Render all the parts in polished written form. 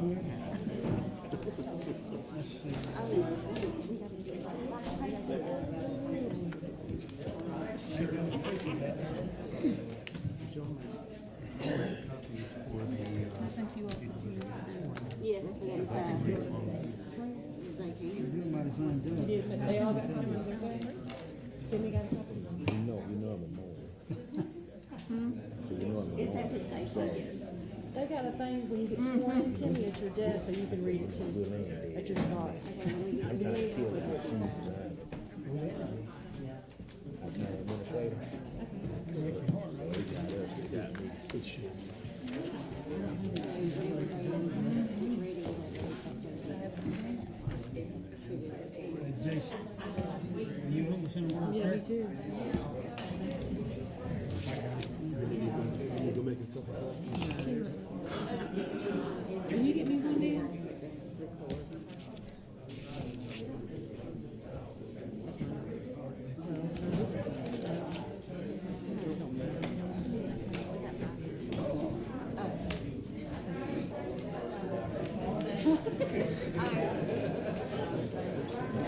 here. Let's see. I think you are. Yes, that's, thank you. Everybody's gonna do it. But they all got them in their family. Jimmy got a copy. You know I'm a more. So you know I'm a It's more. at the station, yes. They got a thing when you get sworn in, Timmy, at your desk, so you can read it too, at your spot. I'm trying to kill that she's behind it. I'm an administrator. He got me. It should. Hey, Jason, are you with us in the world? Yeah, me too. You go make a couple. Can you get me one there?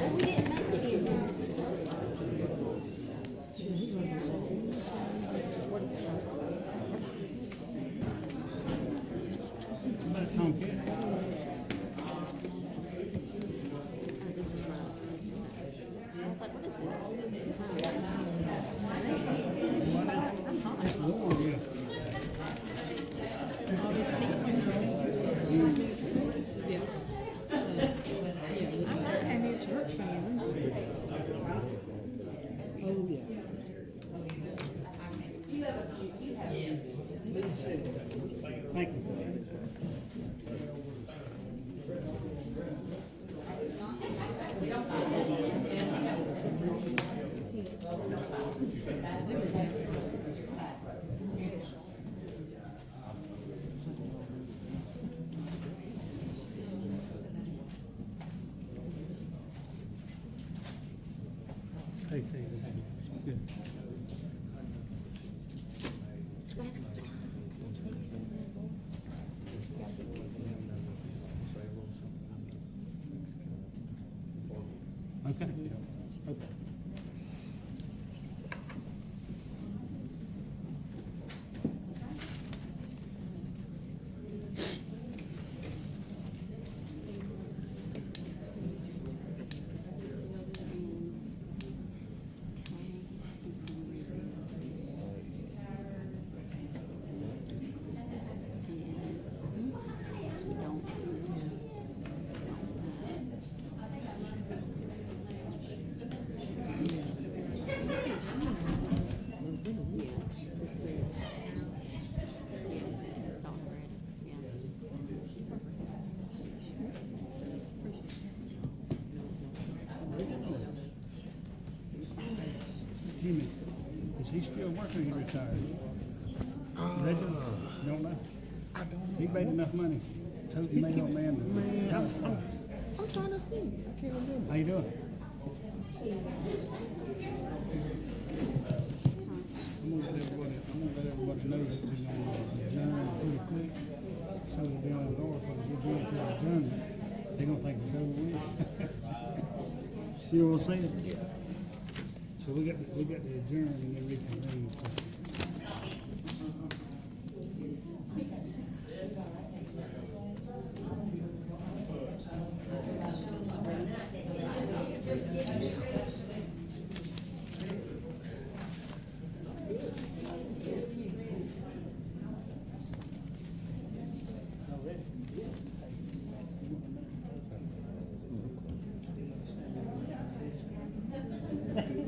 We didn't make it in. Somebody Tom Kid. I was like, what is this? Oh, yeah. Yeah. I might have me a church family. Oh, yeah. Thank you. Hey, good. Okay. Okay. Jimmy, is he still working or he retired? Legend? You don't know? I don't know. He made enough money. Total mail man. I'm trying to see. I can't remember. How you doing? I'm gonna let everybody know that we're gonna adjourn pretty quick. So we'll be on the door, because if we're going to adjourn, they're gonna think it's over with. You know what I'm saying? So we got to adjourn and then reconvene.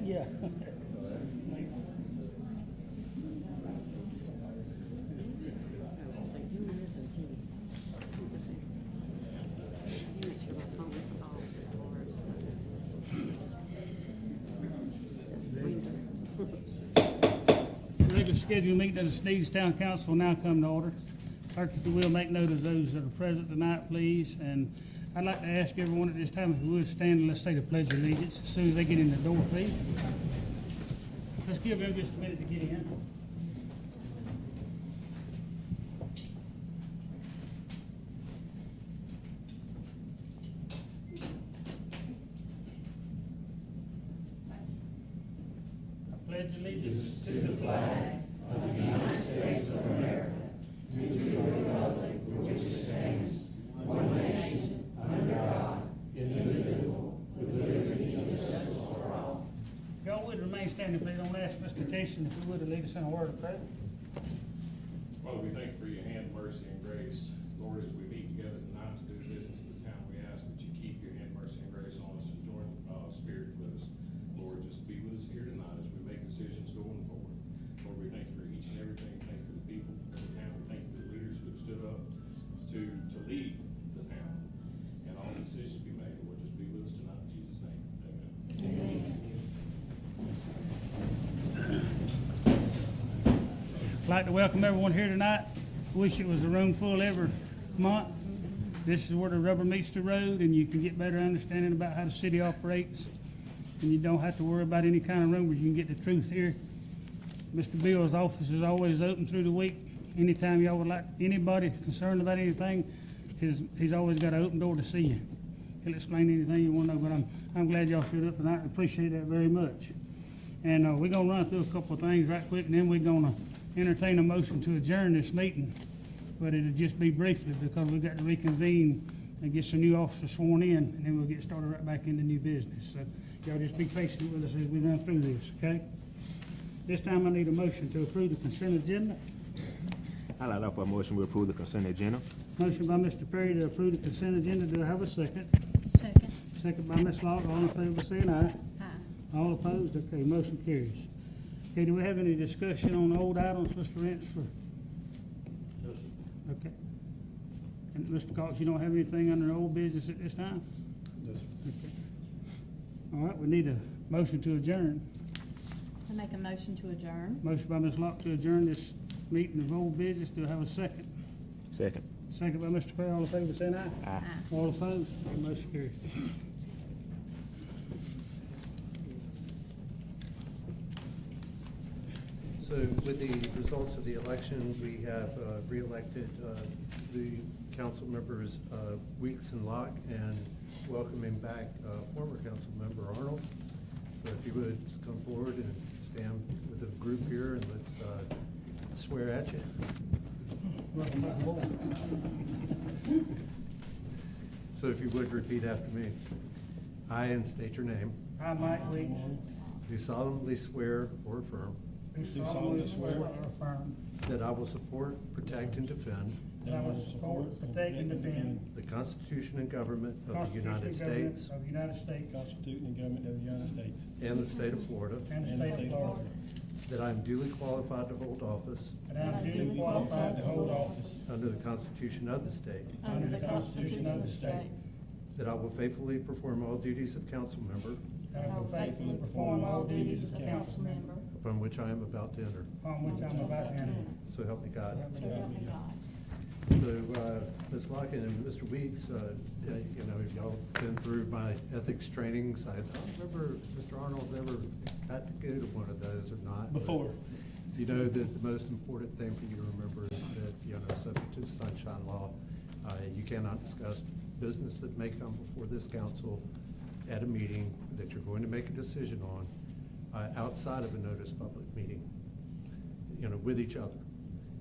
Yeah. Regular scheduled meeting of the Sneads Town Council will now come to order. Clerk, if you will, make note of those that are present tonight, please. And I'd like to ask everyone at this time if you would stand and let's say the Pledge of Allegiance as soon as they get in the door, please. Let's give them just a minute to get in. pledge allegiance to the Y'all would remain standing, please. I'm gonna ask Mr. Tyson if he would lead us in a word of prayer. Father, we thank you for your hand, mercy, and grace. Lord, as we meet together tonight to do business in the town, we ask that you keep your hand, mercy, and grace on us and join spirit with us. Lord, just be with us here tonight as we make decisions going forward. Lord, we thank you for each and everything. Thank you for the people in the town. We thank you for the leaders who have stood up to lead the town. And all decisions be made. Lord, just be with us tonight. In Jesus' name, amen. I'd like to welcome everyone here tonight. Wish it was a room full every month. This is where the rubber meets the road, and you can get better understanding about how the city operates. And you don't have to worry about any kind of rumors. You can get the truth here. Mr. Bill's office is always open through the week. Anytime y'all would like, anybody concerned about anything, he's always got an open door to see you. He'll explain anything you want to know, but I'm glad y'all showed up tonight. I appreciate that very much. And we're going to run through a couple of things right quick, and then we're going to entertain a motion to adjourn this meeting. But it'll just be briefly because we've got to reconvene and get some new officers sworn in, and then we'll get started right back into new business. So y'all just be patient with us as we run through this, okay? This time I need a motion to approve the consent agenda. I'd like to offer a motion to approve the consent agenda. Motion by Mr. Perry to approve the consent agenda. Do I have a second? Second. Second by Ms. Locke. All in favor, saying aye. Aye. All opposed? Okay, motion carries. Okay, do we have any discussion on old items, Mr. Rents, for? No, sir. Okay. And Mr. Cox, you don't have anything under old business at this time? No, sir. Okay. All right, we need a motion to adjourn. I make a motion to adjourn. Motion by Ms. Locke to adjourn this meeting of old business. Do I have a second? Second. Second by Mr. Perry. All in favor, saying aye. Aye. All opposed? Okay, motion carries. So with the results of the election, we have re-elected the council members Weeks and Locke, and welcoming back former council member Arnold. So if you would come forward and stand with the group here, and let's swear at you. Welcome back aboard. So if you would repeat after me. I, and state your name, I, Mike Weeks, do solemnly swear or affirm do solemnly swear or affirm that I will support, protect, and defend that I will support, protect, and defend the Constitution and government the of the United Constitution and government States of the United States Constitution and government of the United States. and the state of Florida, and the state of Florida, that I am duly qualified to hold office that I am duly qualified to hold office under the Constitution of the state, under the Constitution of the state, that I will faithfully perform all duties of council member that I will faithfully perform all duties of council member upon which I am about to enter. upon which I'm about to enter. So help me God. So help me God. So, Ms. Locken and Mr. Weeks, you know, y'all been through my ethics trainings. I don't remember if Mr. Arnold ever got to go to one of those or not. but Before. You know that the most important thing for you to remember is that, you know, subject to the Sunshine Law, you cannot discuss business that may come before this council at a meeting that you're going to make a decision on outside of a notice public meeting, you know, with each other.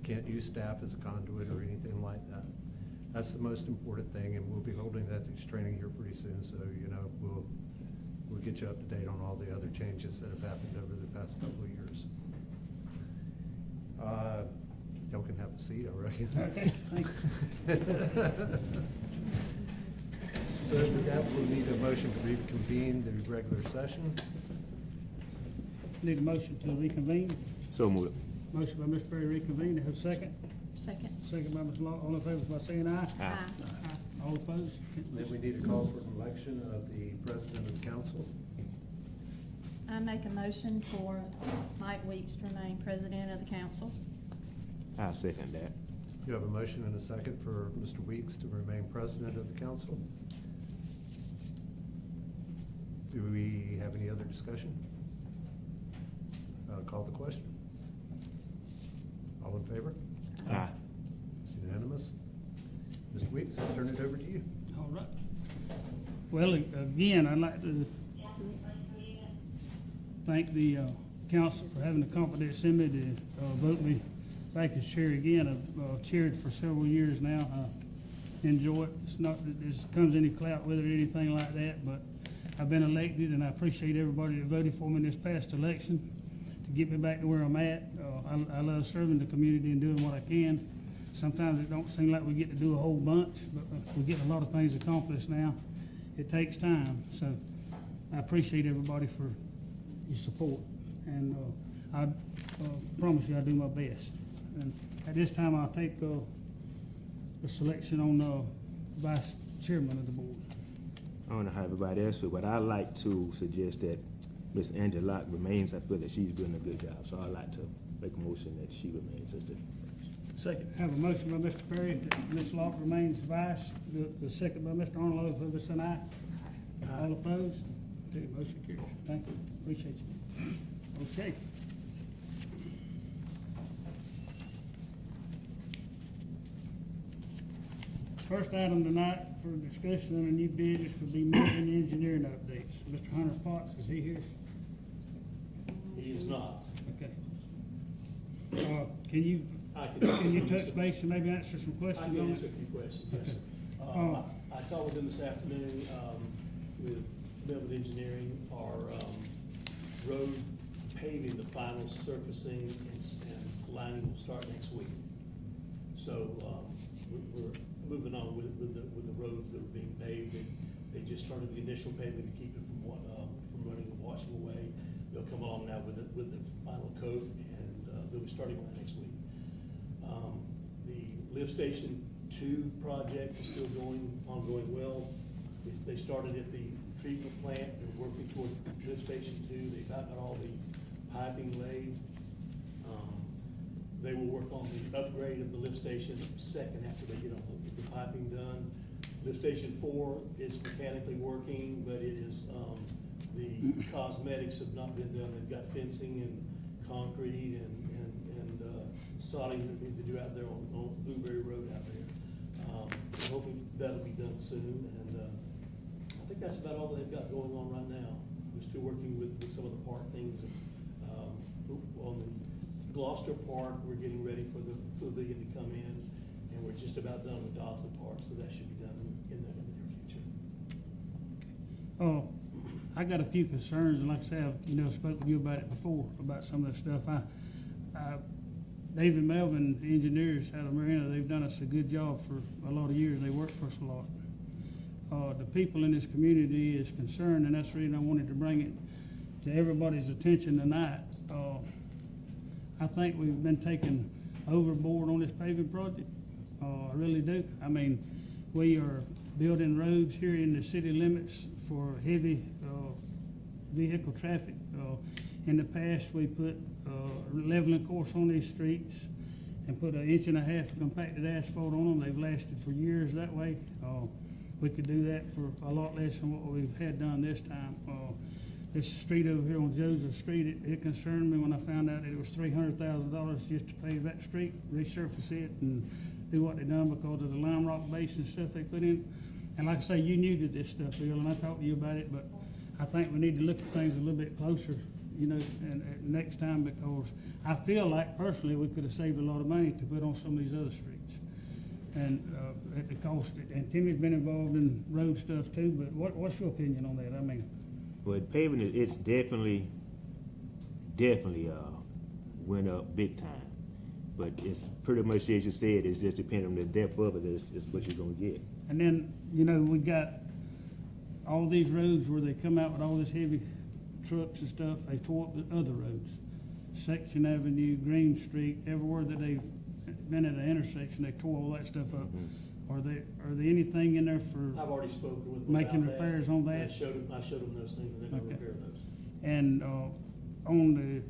Can't use staff as a conduit or anything like that. That's the most important thing, and we'll be holding ethics training here pretty soon, so, you know, we'll get you up to date on all the other changes that have happened over the past couple of years. Y'all can have a seat, I reckon. Okay, thanks. So with that, we'll need a motion to reconvene the regular session. Need a motion to reconvene. So moved. Motion by Mr. Perry, reconvene. Do I have a second? Second. Second by Ms. Law. All in favor by saying aye. Aye. Aye. All opposed? Then we need a call for an election of the president of the council. I make a motion for Mike Weeks to remain president of the council. I'll second that. You have a motion and a second for Mr. Weeks to remain president of the council. Do we have any other discussion? Call the question. All in favor? Aye. It's unanimous. Mr. Weeks, I'll turn it over to you. All right. Well, again, I'd like to thank the council for having the confidence in me to vote me back as chair again. I've chaired for several years now. I enjoy it. It's not that this comes any clout with it or anything like that, but I've been elected, and I appreciate everybody that voted for me in this past election to get me back to where I'm at. I love serving the community and doing what I can. Sometimes it don't seem like we get to do a whole bunch, but we're getting a lot of things accomplished now. It takes time, so I appreciate everybody for your support, and I promise you I'll do my best. And at this time, I'll take the selection on vice chairman of the board. I don't know how everybody else feels, but I'd like to suggest that Ms. Angela Locke remains. I feel that she's doing a good job, so I'd like to make a motion that she remains as the. Second. Have a motion by Mr. Perry that Ms. Locke remains vice, the second by Mr. Arnold. All in favor, say aye. All opposed? Okay, motion carries. Thank you, appreciate you. Okay. First item tonight for discussion on a new business would be moving engineering updates. Mr. Hunter Potts, is he here? He is not. Okay. Can you touch base and maybe answer some I questions can on answer it? a few questions, yes, Okay. sir. I called with them this afternoon, with Melvin Engineering, our, road paving, the final surfacing and lining will start next week. So, we're moving on with the roads that are being paved. They just started the initial paving to keep it from running and washing away. They'll come along now with the final coat, and they'll be starting on that next week. The lift station 2 project is still ongoing well. They started at the treatment plant, they're working toward lift station 2. They've got all the piping laid. They will work on the upgrade of the lift station second after they get the piping done. Lift station 4 is mechanically working, but it is, the cosmetics have not been done. They've got fencing and concrete and sodding that they need to do out there on Blueberry Road out there. Hopefully that'll be done soon, and I think that's about all they've got going on right now. We're still working with some of the park things. On the Gloucester Park, we're getting ready for the pavilion to come in, and we're just about done with Dawson Park, so that should be done in the near future. I got a few concerns, and like I said, I've spoke with you about it before, about some of that stuff. David Melvin, the engineers out of Marina, they've done us a good job for a lot of years. They work for us a lot. The people in this community is concerned, and that's the reason I wanted to bring it to everybody's attention tonight. I think we've been taken overboard on this paving project. I really do. I mean, we are building roads here in the city limits for heavy vehicle traffic. In the past, we put leveling course on these streets and put 1.5 inches of compacted asphalt on them. They've lasted for years that way. We could do that for a lot less than what we've had done this time. This street over here on Joseph Street, it concerned me when I found out that it was $300,000 just to pave that street, resurface it, and do what they done because of the lime rock base and stuff they put in. And like I say, you knew to this stuff, Bill, and I talked to you about it, but I think we need to look at things a little bit closer, and next time, because I feel like personally we could have saved a lot of money to put on some of these other streets. And at the cost, and Timmy's been involved in road stuff too, but what's your opinion on that? I mean, Well, paving, it's definitely went up big time. But it's pretty much, as you said, it's just depending on the depth of it, is what you're gonna get. and then, we got all these roads where they come out with all this heavy trucks and stuff, they tore up the other roads. Section Avenue, Green Street, everywhere that they've been at an intersection, they tore all that stuff up. Are there anything in there for I've already spoken with them making about repairs on that? I showed them those things, and they're gonna Okay. repair those. And on the,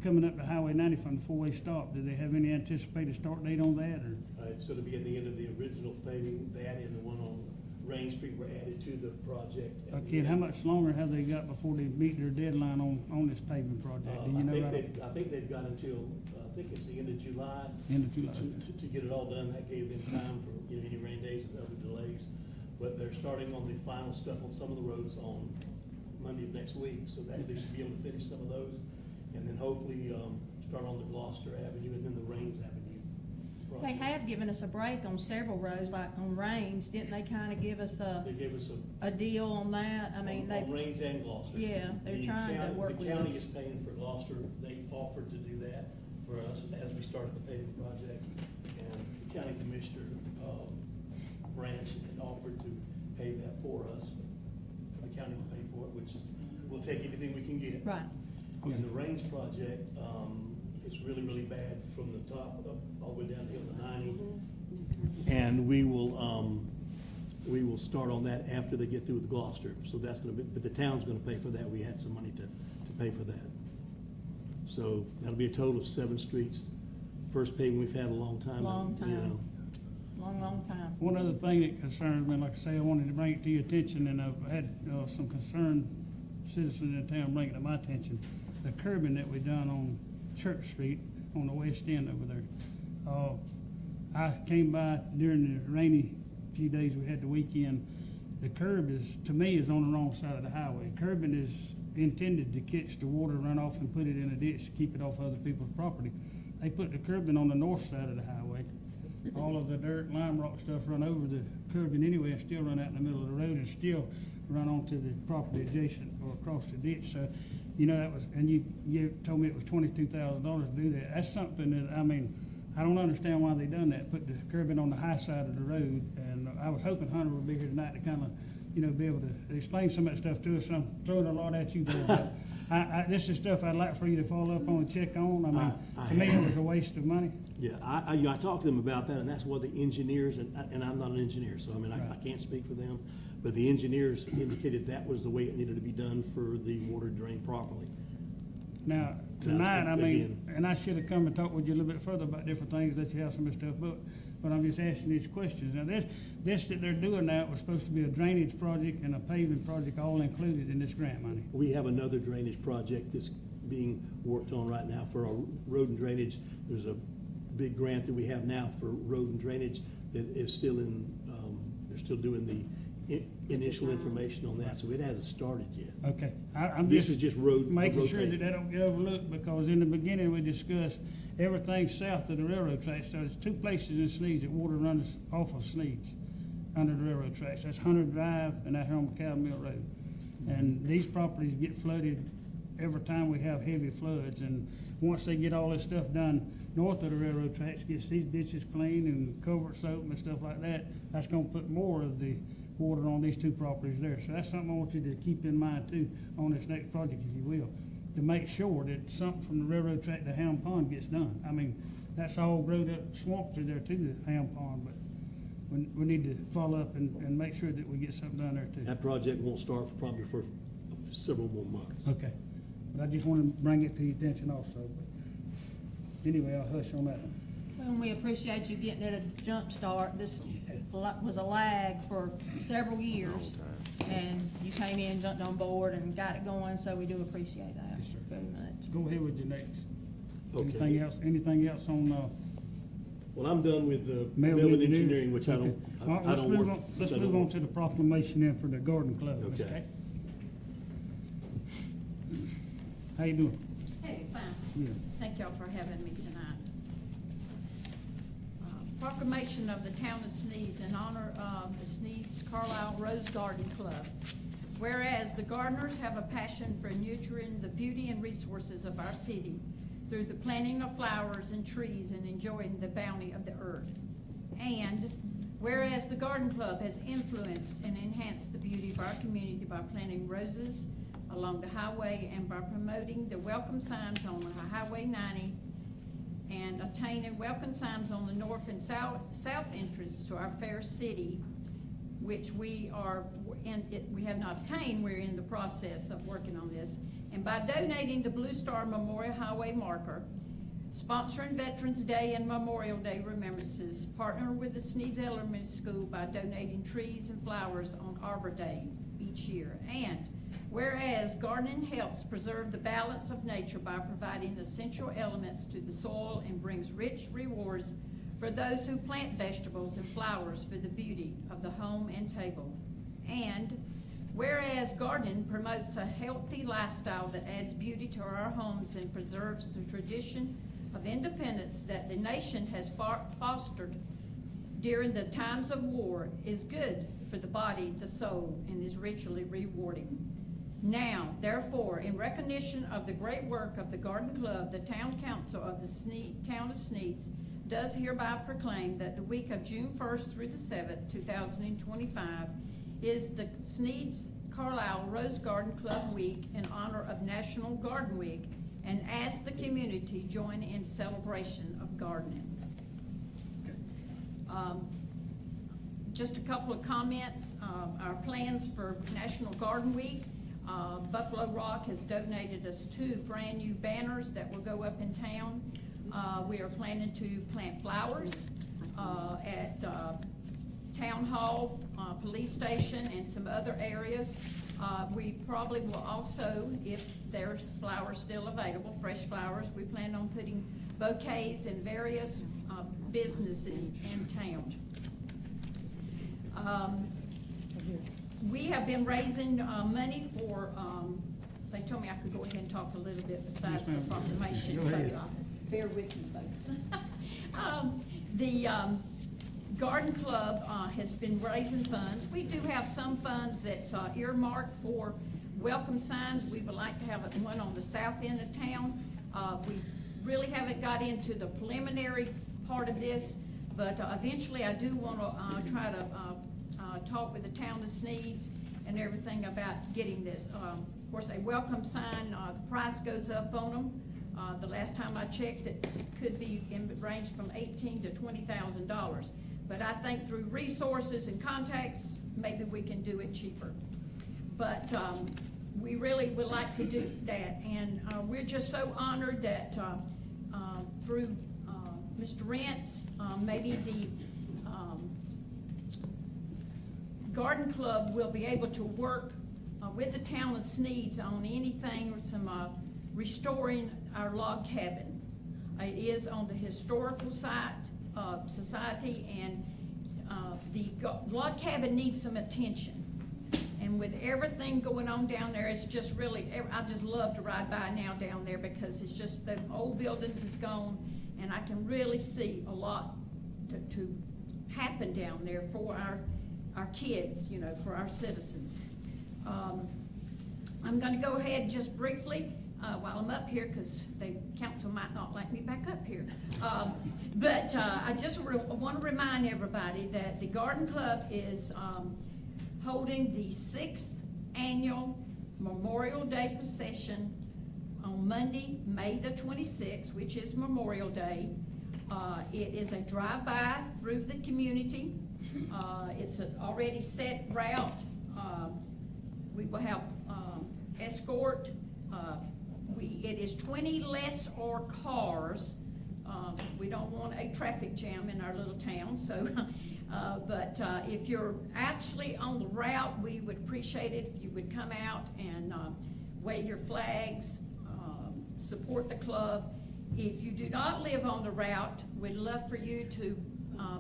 coming up to Highway 90 from the four-way stop, do they have any anticipated start date on that, or? It's gonna be at the end of the original paving. That and the one on Rain Street were added to the project. at the Ken, how end. much longer have they got before they meet their deadline on this paving project? Do you know right? I think they've got until, I think it's the end of July. End of July. To get it all done. That gave them time for, any rain days and other delays. But they're starting on the final stuff on some of the roads on Monday of next week, so that they should be able to finish some of those. and then hopefully, start on the Gloucester Avenue and then the Rains Avenue. They project. have given us a break on several roads, like on Rains, didn't they kinda give us They gave us a deal on that? I mean, on they, Rains and Gloucester. Yeah, they're The trying to county- work with The county us. is paying for Gloucester, they offered to do that for us as we started the paving project. And the county commissioner, branch had offered to pay that for us, for the county to pay for it, which we'll take anything we can get. right, And the range project, it's really, really bad from the top up, all the way down the hill to 90. And we will start on that after they get through with Gloucester. So that's gonna be, but the town's gonna pay for that. We had some money to pay for that. So that'll be a total of 7 streets. First paving we've had in a long time. Long you know. time. long time. One other thing that concerns me, like I say, I wanted to bring it to your attention, and I've had some concerned citizens in town bring it to my attention. The curbing that we done on Church Street on the west end over there. I came by during the rainy few days we had the weekend. The curb is, to me, is on the wrong side of the highway. Curbing is intended to catch the water runoff and put it in a ditch to keep it off other people's property. They put the curbing on the north side of the highway. All of the dirt, lime rock stuff run over the curbing anyway and still run out in the middle of the road and still run onto the property adjacent or across the ditch. So, you know, that was, and you told me it was $22,000 to do that. That's something that, I mean, I don't understand why they done that, put the curbing on the high side of the road. And I was hoping Hunter would be here tonight to kind of, you know, be able to explain some of that stuff to us. I'm throwing a lot at you there, but this is stuff I'd like for you to follow up on and check on. I mean, I to me, it was a waste of money. Yeah, I talked to them about that, and that's what the engineers, and I'm not an engineer, so I mean, I Right. can't speak for them, but the engineers indicated that was the way it needed to be done for the water drain properly. Now, tonight, I mean, again- and I should have come and talked with you a little bit further about different things, let you have some of this stuff, but I'm just asking these questions. Now, this that they're doing now was supposed to be a drainage project and a paving project all included in this grant money. We have another drainage project that's being worked on right now for our road and drainage. There's a big grant that we have now for road and drainage that is still in, they're still doing the initial information on that, so it hasn't started yet. Okay, I'm This is just road. making road sure paving. that don't get overlooked, because in the beginning, we discussed everything south of the railroad tracks. There's 2 places in Sneads that water runs off of Sneads, under the railroad tracks. That's Hunter Drive and out here on McCall Mill Road. And these properties get flooded every time we have heavy floods. And once they get all this stuff done north of the railroad tracks, gets these ditches clean and culverts open and stuff like that, that's gonna put more of the water on these 2 properties there. So that's something I want you to keep in mind too on this next project, if you will, to make sure that something from the railroad track to Ham Pond gets done. I mean, that's all growed up swamp through there to the Ham Pond, but we need to follow up and make sure that we get something done there too. That project won't start probably for several more months. Okay, but I just want to bring it to your attention also. But anyway, I'll hush on that one. Well, and we appreciate you getting it a jump start. This was a lag for several years. And you came in, jumped on board and got it going, so we do appreciate that Yes, sir. very much. Go ahead with your next. Okay. Anything else on, Well, I'm done with the Mail building engineers? engineering, which I Okay. don't, All right, I let's don't move work. on- Let's I don't move on work. to the proclamation then for the Garden Club. Ms. Okay. Kay. How you doing? Hey, fine. Yeah. Thank y'all for having me tonight. Proclamation of the Town of Sneads in honor of the Sneads Carlisle Rose Garden Club. Whereas the gardeners have a passion for nurturing the beauty and resources of our city through the planting of flowers and trees and enjoying the bounty of the earth. And whereas the Garden Club has influenced and enhanced the beauty of our community by planting roses along the highway and by promoting the welcome signs on Highway 90 and attaining welcome signs on the north and south entrance to our fair city, which we have not obtained. We're in the process of working on this. And by donating the Blue Star Memorial Highway marker, sponsoring Veterans Day and Memorial Day remembrances, partner with the Sneads Elementary School by donating trees and flowers on Arbor Day each year. And whereas gardening helps preserve the balance of nature by providing essential elements to the soil and brings rich rewards for those who plant vegetables and flowers for the beauty of the home and table. And Whereas gardening promotes a healthy lifestyle that adds beauty to our homes and preserves the tradition of independence that the nation has fostered during the times of war, is good for the body, the soul, and is richly rewarding. Now, therefore, in recognition of the great work of the Garden Club, the Town Council of the Town of Sneads does hereby proclaim that the week of June 1st through the 7th, 2025, is the Sneads Carlisle Rose Garden Club Week in honor of National Garden Week, and ask the community join in celebration of gardening. Just a couple of comments. Our plans for National Garden Week. Buffalo Rock has donated us 2 brand new banners that will go up in town. We are planning to plant flowers at Town Hall, Police Station, and some other areas. We probably will also, if there's flowers still available, fresh flowers, we plan on putting bouquets in various businesses in town. We have been raising money for, they told me I could go ahead and talk a little bit besides Yes, the ma'am. proclamation, Go so ahead. bear with me, folks. The Garden Club has been raising funds. We do have some funds that's earmarked for welcome signs. We would like to have one on the south end of town. We really haven't got into the preliminary part of this, but eventually I do want to try to talk with the town of Sneads and everything about getting this. Of course, a welcome sign, the price goes up on them. The last time I checked, it could be in the range from $18,000 to $20,000. But I think through resources and contacts, maybe we can do it cheaper. But we really would like to do that, and we're just so honored that through Mr. Rentz, maybe the Garden Club will be able to work with the town of Sneads on anything or some restoring our log cabin. It is on the historical site society, and the log cabin needs some attention. And with everything going on down there, it's just really, I just love to ride by now down there because it's just the old buildings is gone, and I can really see a lot to happen down there for our kids, you know, for our citizens. I'm going to go ahead just briefly while I'm up here, because the council might not like me back up here. But I just want to remind everybody that the Garden Club is holding the 6th annual Memorial Day procession on Monday, May the 26th, which is Memorial Day. It is a drive-by through the community. It's an already set route. We will have escort. It is 20 less or cars. We don't want a traffic jam in our little town, so, but if you're actually on the route, we would appreciate it if you would come out and wave your flags, support the club. If you do not live on the route, we'd love for you to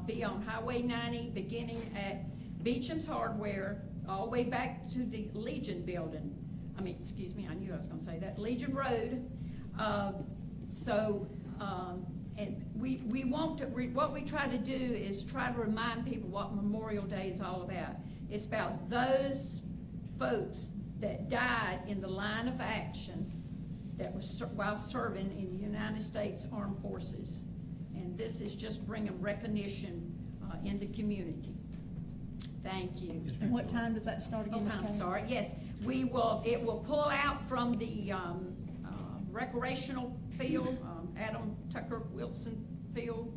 be on Highway 90, beginning at Beecham's Hardware, all the way back to the Legion building. I mean, excuse me, I knew I was gonna say that, Legion Road. And we want to, what we try to do is try to remind people what Memorial Day is all about. It's about those folks that died in the line of action that was while serving in the United States Armed Forces. And this is just bringing recognition in the community. Thank you. And what time does that start again, Ms. I'm Kay? sorry, yes, it will pull out from the recreational field, Adam Tucker Wilson Field,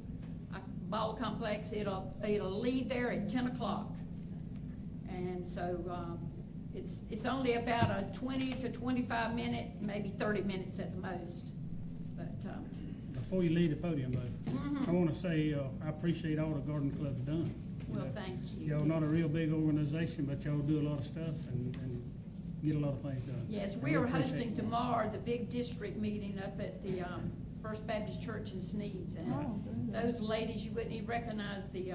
ball complex. It'll leave there at 10 o'clock. And so it's only about a 20 to 25 minute, maybe 30 minutes at the most. But Before you leave the podium, though, I want to say I appreciate all the Garden Club's done. well, thank you. Y'all not a real big organization, but y'all do a lot of stuff and get a lot of things done. Yes, And we are appreciate hosting that. tomorrow the big district meeting up at the First Baptist Church in Sneads. And Oh, good. those ladies, you wouldn't even recognize the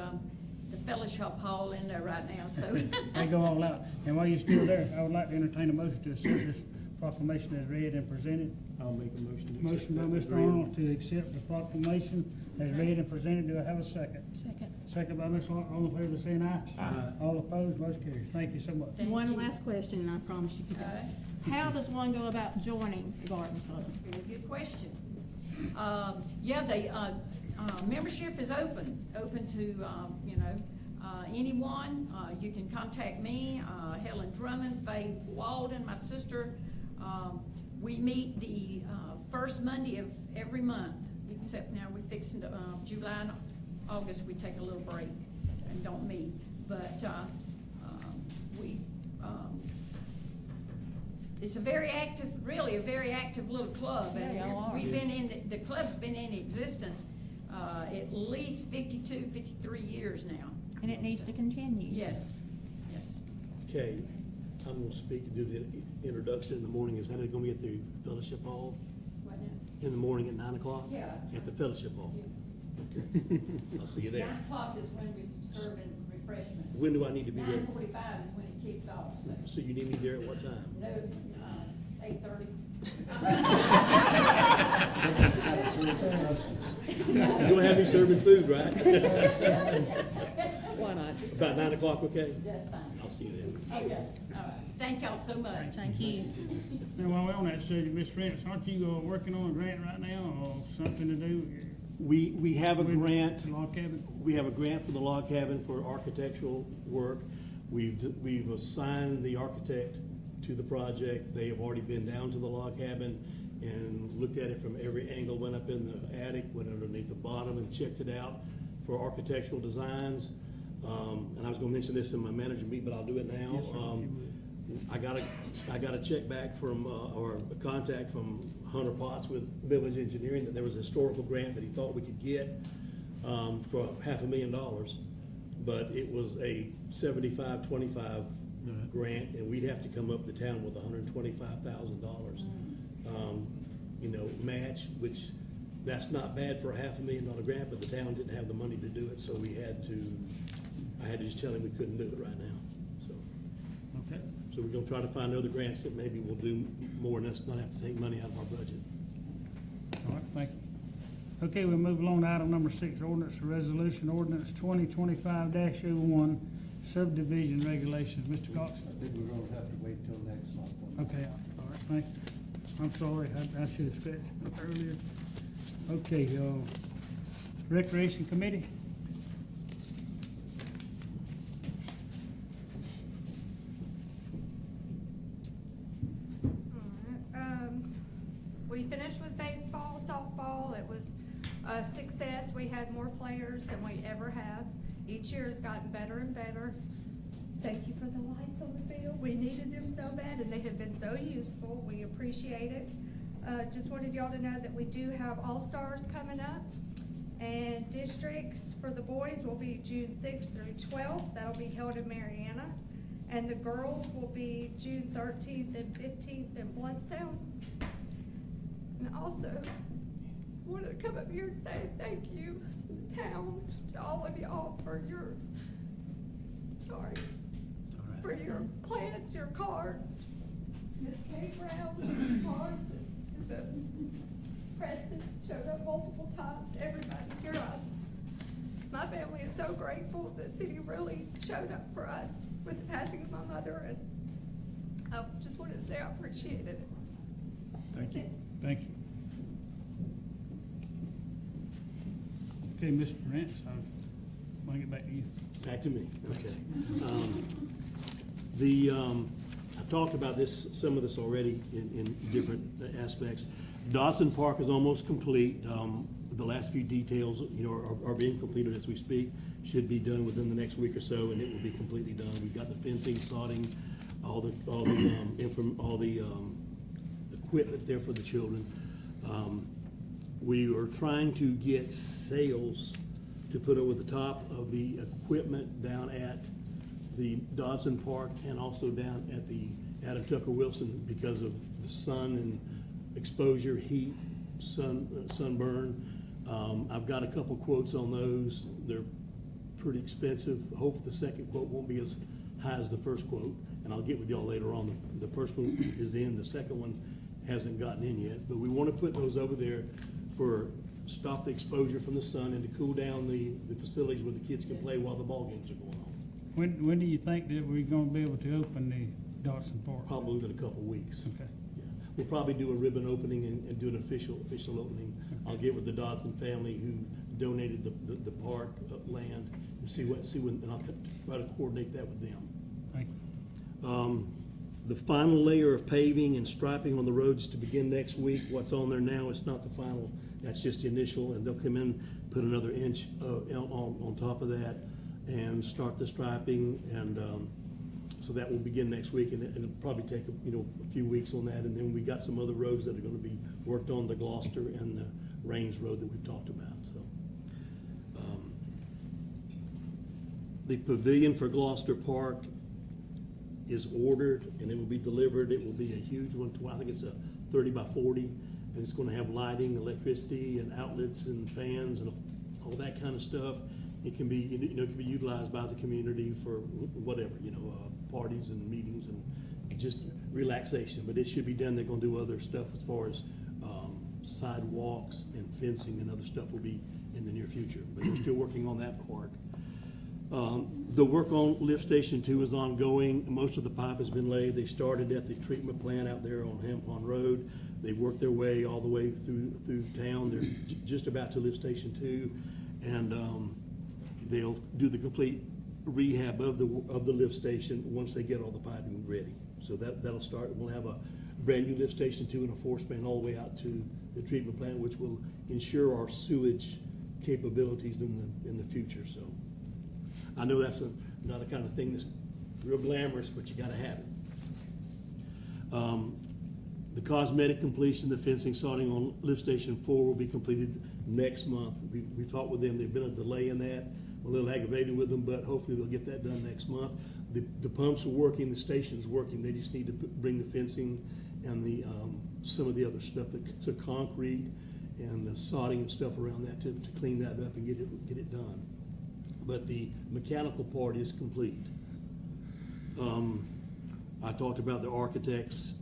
fellowship hall in there right now, so. They go all out. And while you're still there, I would like to entertain a motion to accept this proclamation as read and presented. I'll make a motion to accept. Motion by that. Mr. Arnold to accept the proclamation as read and presented. Do I have a second? Second. Second by Ms. Hart. All in favor, saying aye. Aye. All opposed, motion carries. Thank you so much. Thank One you. last question, and I promise you All right. How does one go about joining the garden club? Very good question. Yeah, membership is open to, anyone. You can contact me, Helen Drummond, Faye Walden, my sister. We meet the first Monday of every month, except now we're fixing to, July and August, we take a little break and don't meet. But it's a very active, really a very active little club. And Yeah, y'all are. the club's been in existence at least 52, 53 years now. And it needs to continue. Yes, yes. Okay, I'm gonna speak and do the introduction in the morning. Is that gonna be at the fellowship hall? Right now. In the morning at 9 o'clock? Yeah. At the fellowship hall? Okay, I'll see you there. 9 o'clock is when we're serving refreshments. When do I need to be there? 9:45 is when it kicks off, so. So you need me there at what time? No, 8:30. You're gonna have me serving food, right? Why not? About 9 o'clock, okay? That's fine. I'll see you then. Okay, all right. Thank y'all so much. Thank you. Now, while we're on that subject, Ms. Rents, aren't you working on a grant right now or something to do? We have a with grant. the log cabin? We have a grant for the log cabin for architectural work. We've assigned the architect to the project. They have already been down to the log cabin and looked at it from every angle, went up in the attic, went underneath the bottom and checked it out for architectural designs. And I was gonna mention this in my manager meeting, but I'll do it now. Yes, sir, if you would. I got a check back from, or a contact from Hunter Potts with Village Engineering that there was a historical grant that he thought we could get for $500,000. But it was a 75-25 grant, and we'd have to come up to town with $125,000. Match, which that's not bad for a $500,000 grant, but the town didn't have the money to do it, so I had to just tell him we couldn't do it right now, so. Okay. So we're gonna try to find other grants that maybe will do more and us not have to take money out of our budget. All right, thank you. Okay, we'll move along to item number 6, ordinance ordinance 2025-01, subdivision regulations. Mr. Cox? I think we're gonna have to wait till next month. Okay, all right, thank you. I'm sorry, I should have scratched it up earlier. Okay, Recreation Committee? We finished with baseball, softball. It was a success. We had more players than we ever have. Each year has gotten better and better. Thank you for the lights on the field. We needed them so bad, and they have been so useful. We appreciate it. Just wanted y'all to know that we do have All-Stars coming up, and districts for the boys will be June 6th through 12th. That'll be held in Mariana. And the girls will be June 13th and 15th in Bloodstown. And also, wanted to come up here and say thank you to the town, to all of y'all for your, for your plants, your cards. Miss Kay Brown, cards, and the Preston showed up multiple times, everybody here. My family is so grateful. The city really showed up for us with the passing of my mother, and I just wanted to say I appreciated it. Thank you. Thank you. Okay, Mr. Rents, I'll bring it back to you. Back to me, okay. I've talked about some of this already in different aspects. Dodson Park is almost complete. The last few details, are being completed as we speak. Should be done within the next week or so, and it will be completely done. We've got the fencing, sodding, all the equipment there for the children. We are trying to get sails to put over the top of the equipment down at the Dodson Park and also down at the Adam Tucker Wilson because of the sun and exposure, heat, sunburn. I've got a couple quotes on those. They're pretty expensive. Hope the second quote won't be as high as the first quote, and I'll get with y'all later on. The first one is in, the second one hasn't gotten in yet, but we want to put those over there for stop the exposure from the sun and to cool down the facilities where the kids can play while the ball games are going on. When do you think that we're gonna be able to open the Dodson Park? Probably within a couple of weeks. Okay. Yeah. We'll probably do a ribbon opening and do an official opening. I'll get with the Dodson family who donated the park land and see when, and I'll try to coordinate that with them. Thank you. The final layer of paving and striping on the roads to begin next week. What's on there now is not the final, that's just the initial, and they'll come in, put another inch on top of that and start the striping, and so that will begin next week, and it'll probably take a few weeks on that, and then we got some other roads that are gonna be worked on, the Gloucester and the Rains Road that we've talked about, so. The pavilion for Gloucester Park is ordered and it will be delivered. It will be a huge one. I think it's a 30 by 40, and it's going to have lighting, electricity, and outlets and fans and all that kind of stuff. It can be, it can be utilized by the community for whatever, parties and meetings and just relaxation. But it should be done. They're going to do other stuff as far as sidewalks and fencing and other stuff will be in the near future. But they're still working on that part. The work on Lift Station 2 is ongoing. Most of the pipe has been laid. They started at the treatment plant out there on Ham Pond Road. They worked their way all the way through town. They're just about to Lift Station 2, and they'll do the complete rehab of the lift station once they get all the piping ready. So that'll start. We'll have a brand new Lift Station 2 and a force span all the way out to the treatment plant, which will ensure our sewage capabilities in the future. So. I know that's not a kind of thing that's real glamorous, but you gotta have it. The cosmetic completion, the fencing sodding on Lift Station 4 will be completed next month. We talked with them, there's been a delay in that. I'm a little aggravated with them, but hopefully they'll get that done next month. The pumps are working, the station's working, they just need to bring the fencing and some of the other stuff, the concrete and the sodding and stuff around that to clean that up and get it done. But the mechanical part is complete. I talked about the architects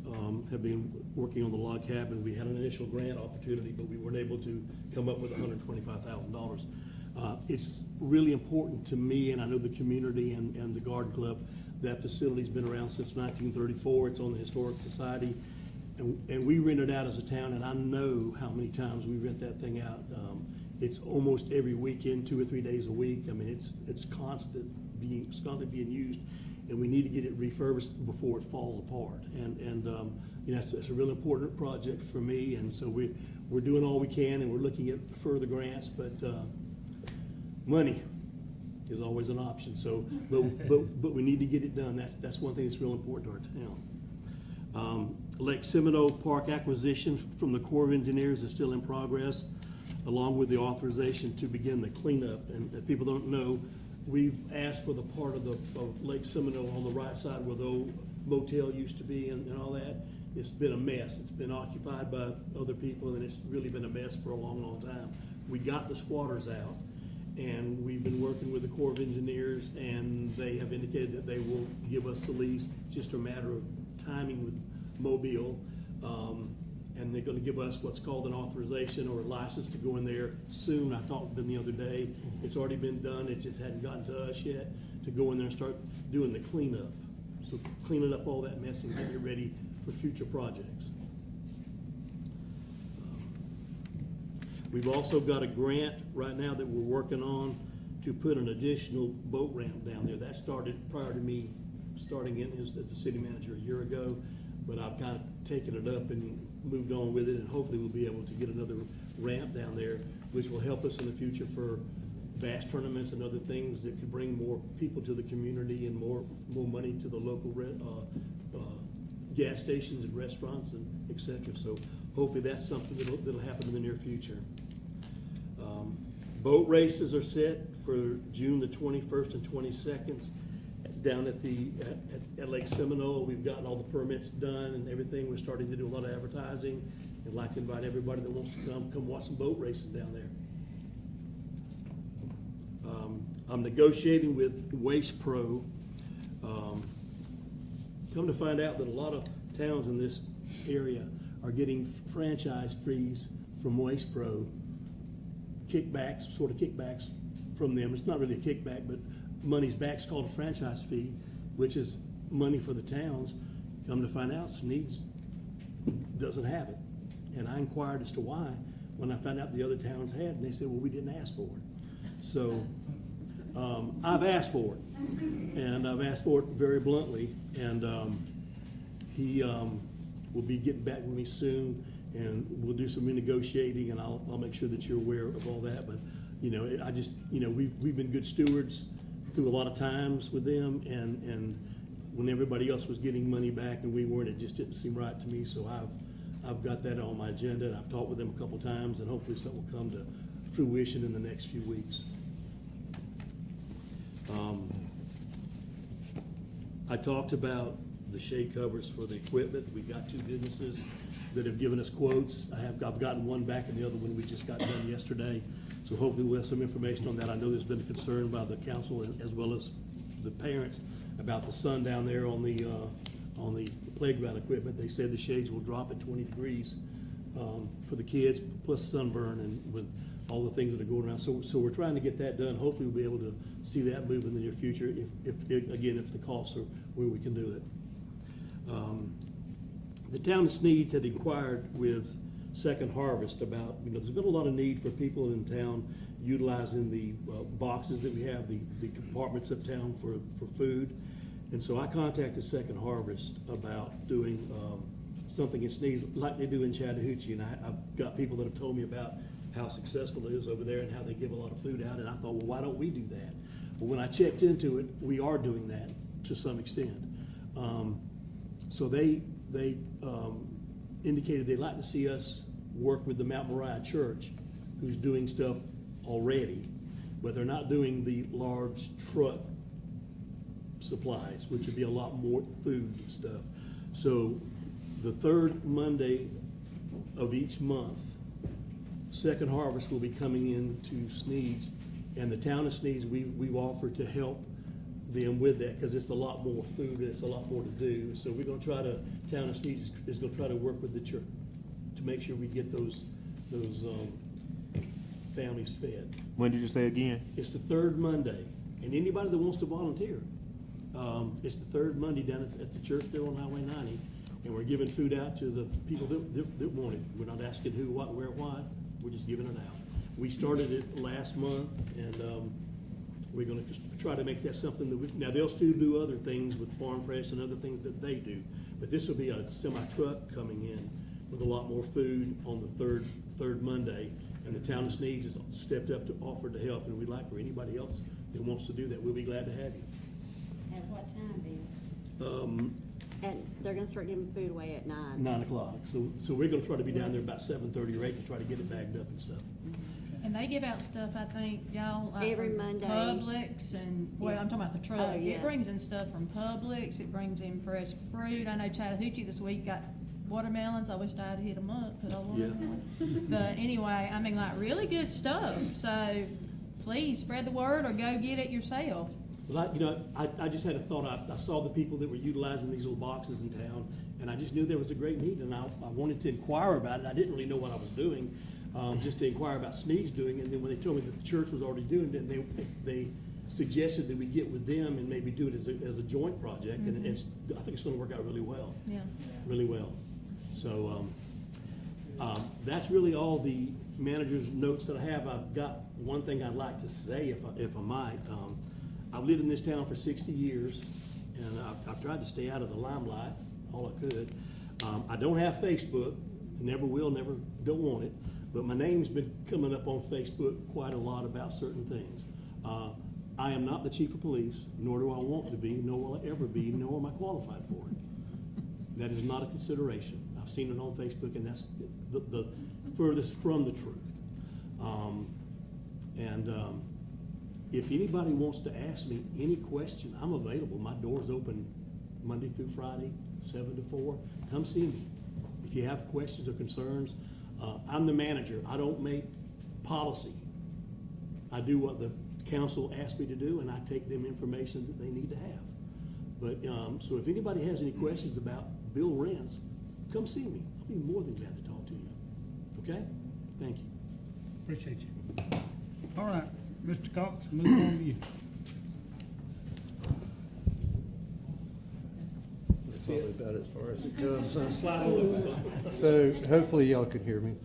have been working on the log cabin. We had an initial grant opportunity, but we weren't able to come up with $125,000. It's really important to me, and I know the community and the Garden Club, that facility's been around since 1934. It's on the Historic Society. And we rent it out as a town, and I know how many times we rent that thing out. It's almost every weekend, 2 or 3 days a week. I mean, it's constantly being used, and we need to get it refurbished before it falls apart. And it's a real important project for me, and so we're doing all we can, and we're looking at further grants, but money is always an option. So, but we need to get it done. That's one thing that's real important to our town. Lake Seminole Park acquisition from the Corps of Engineers is still in progress, along with the authorization to begin the cleanup. And if people don't know, we've asked for the part of Lake Seminole on the right side where the old motel used to be and all that. It's been a mess. It's been occupied by other people, and it's really been a mess for a long, long time. We got the squatters out, and we've been working with the Corps of Engineers, and they have indicated that they will give us the lease. It's just a matter of timing with Mobile. And they're gonna give us what's called an authorization or a license to go in there soon. I talked to them the other day. It's already been done, it just hadn't gotten to us yet, to go in there and start doing the cleanup. So cleaning up all that mess and getting it ready for future projects. We've also got a grant right now that we're working on to put an additional boat ramp down there. That started prior to me starting in as the city manager a year ago, but I've kind of taken it up and moved on with it, and hopefully we'll be able to get another ramp down there, which will help us in the future for bass tournaments and other things that could bring more people to the community and more money to the local gas stations and restaurants and et cetera. So hopefully that's something that'll happen in the near future. Boat races are set for June the 21st and 22nd down at Lake Seminole. We've gotten all the permits done and everything. We're starting to do a lot of advertising. I'd like to invite everybody that wants to come watch some boat races down there. I'm negotiating with Waste Pro. Come to find out that a lot of towns in this area are getting franchise fees from Waste Pro, kickbacks, sort of kickbacks from them. It's not really a kickback, but money's back. It's called a franchise fee, which is money for the towns. Come to find out, Sneads doesn't have it. And I inquired as to why when I found out the other towns had, and they said, well, we didn't ask for it. So I've asked for it, and I've asked for it very bluntly, and he will be getting back with me soon, and we'll do some renegotiating, and I'll make sure that you're aware of all that. But, you know, I just, you know, we've been good stewards through a lot of times with them, and when everybody else was getting money back and we weren't, it just didn't seem right to me. So I've got that on my agenda, and I've talked with them a couple times, and hopefully something will come to fruition in the next few weeks. I talked about the shade covers for the equipment. We've got two businesses that have given us quotes. I've gotten one back, and the other one we just got done yesterday. So hopefully we'll have some information on that. I know there's been a concern by the council as well as the parents about the sun down there on the playground equipment. They said the shades will drop at 20 degrees for the kids, plus sunburn and with all the things that are going around. So we're trying to get that done. Hopefully we'll be able to see that move in the near future if the costs are where we can do it. The town of Sneads had inquired with Second Harvest about, you know, there's been a lot of need for people in town utilizing the boxes that we have, the compartments of town for food. And so I contacted Second Harvest about doing something in Sneads like they do in Chattahoochee. And I've got people that have told me about how successful it is over there and how they give a lot of food out. And I thought, well, why don't we do that? Well, when I checked into it, we are doing that to some extent. So they indicated they'd like to see us work with the Mount Moriah Church, who's doing stuff already, but they're not doing the large truck supplies, which would be a lot more food and stuff. So the third Monday of each month, Second Harvest will be coming into Sneads, and the town of Sneads, we've offered to help them with that because it's a lot more food and it's a lot more to do. So we're going to try to, town of Sneads is going to try to work with the church to make sure we get those families fed. When did you say again? It's the third Monday, and anybody that wants to volunteer, it's the third Monday down at the church there on Highway 90, and we're giving food out to the people that want it. We're not asking who, what, where, why. We're just giving it out. We started it last month, and we're going to try to make that something that now they'll still do other things with Farm Fresh and other things that they do, but this will be a semi-truck coming in with a lot more food on the third Monday, and the town of Sneads has stepped up to offer to help, and we'd like for anybody else that wants to do that, we'll be glad to have you. At what time, Bill? And they're gonna start giving food away at 9. 9 o'clock. So we're going to try to be down there about 7:30 or 8 to try to get it bagged up and stuff. And they give out stuff, I think, y'all. Every from Monday. Publix and, well, Yeah. I'm talking about the truck. Oh, yeah. It brings in stuff from Publix, it brings in fresh fruit. I know Chattahoochee this week got watermelons. I wish I had hit them up, put all Yeah. watermelon. But anyway, I mean, like, really good stuff. So please spread the word or go get it yourself. Well, I just had a thought. I saw the people that were utilizing these little boxes in town, and I just knew there was a great need, and I wanted to inquire about it. I didn't really know what I was doing, just to inquire about Sneads doing it. And then when they told me that the church was already doing it, they suggested that we get with them and maybe do it as a joint project, and I think it's going to work out really well. Yeah. Really well. So that's really all the manager's notes that I have. I've got one thing I'd like to say, if I might. I've lived in this town for 60 years, and I've tried to stay out of the limelight all I could. I don't have Facebook, never will, never, don't want it, but my name's been coming up on Facebook quite a lot about certain things. I am not the chief of police, nor do I want to be, nor will I ever be, nor am I qualified for it. That is not a consideration. I've seen it on Facebook, and that's the furthest from the truth. If anybody wants to ask me any question, I'm available. My door's open Monday through Friday, 7 to 4. Come see me. If you have questions or concerns, I'm the manager. I don't make policy. I do what the council asks me to do, and I take them information that they need to have. But, so if anybody has any questions about bill rents, come see me. I'll be more than glad to talk to you. Okay? Thank you. Appreciate you. All right, Mr. Cox, move on to you. That's all about as far as it goes. Slide over. So hopefully y'all can hear me.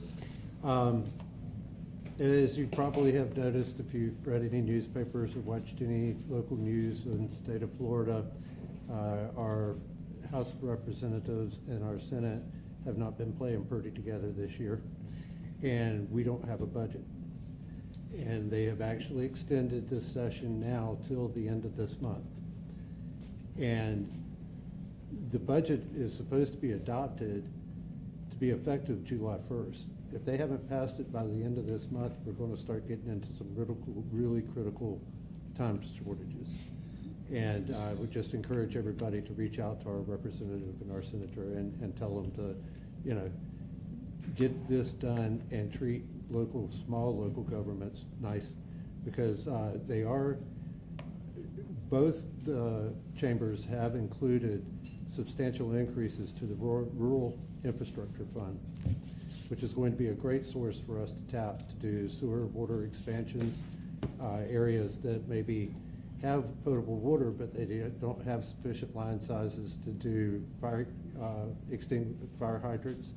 As you probably have noticed, if you've read any newspapers or watched any local news in the state of Florida, our House of Representatives and our Senate have not been playing pretty together this year, and we don't have a budget. And they have actually extended this session now till the end of this month. And the budget is supposed to be adopted to be effective July 1st. If they haven't passed it by the end of this month, we're going to start getting into some really critical time shortages. And I would just encourage everybody to reach out to our representative and our senator and tell them to, you know, get this done and treat small local governments nice, because they are, both the chambers have included substantial increases to the rural infrastructure fund, which is going to be a great source for us to tap to do sewer water expansions, areas that maybe have potable water, but they don't have sufficient line sizes to do fire hydrants.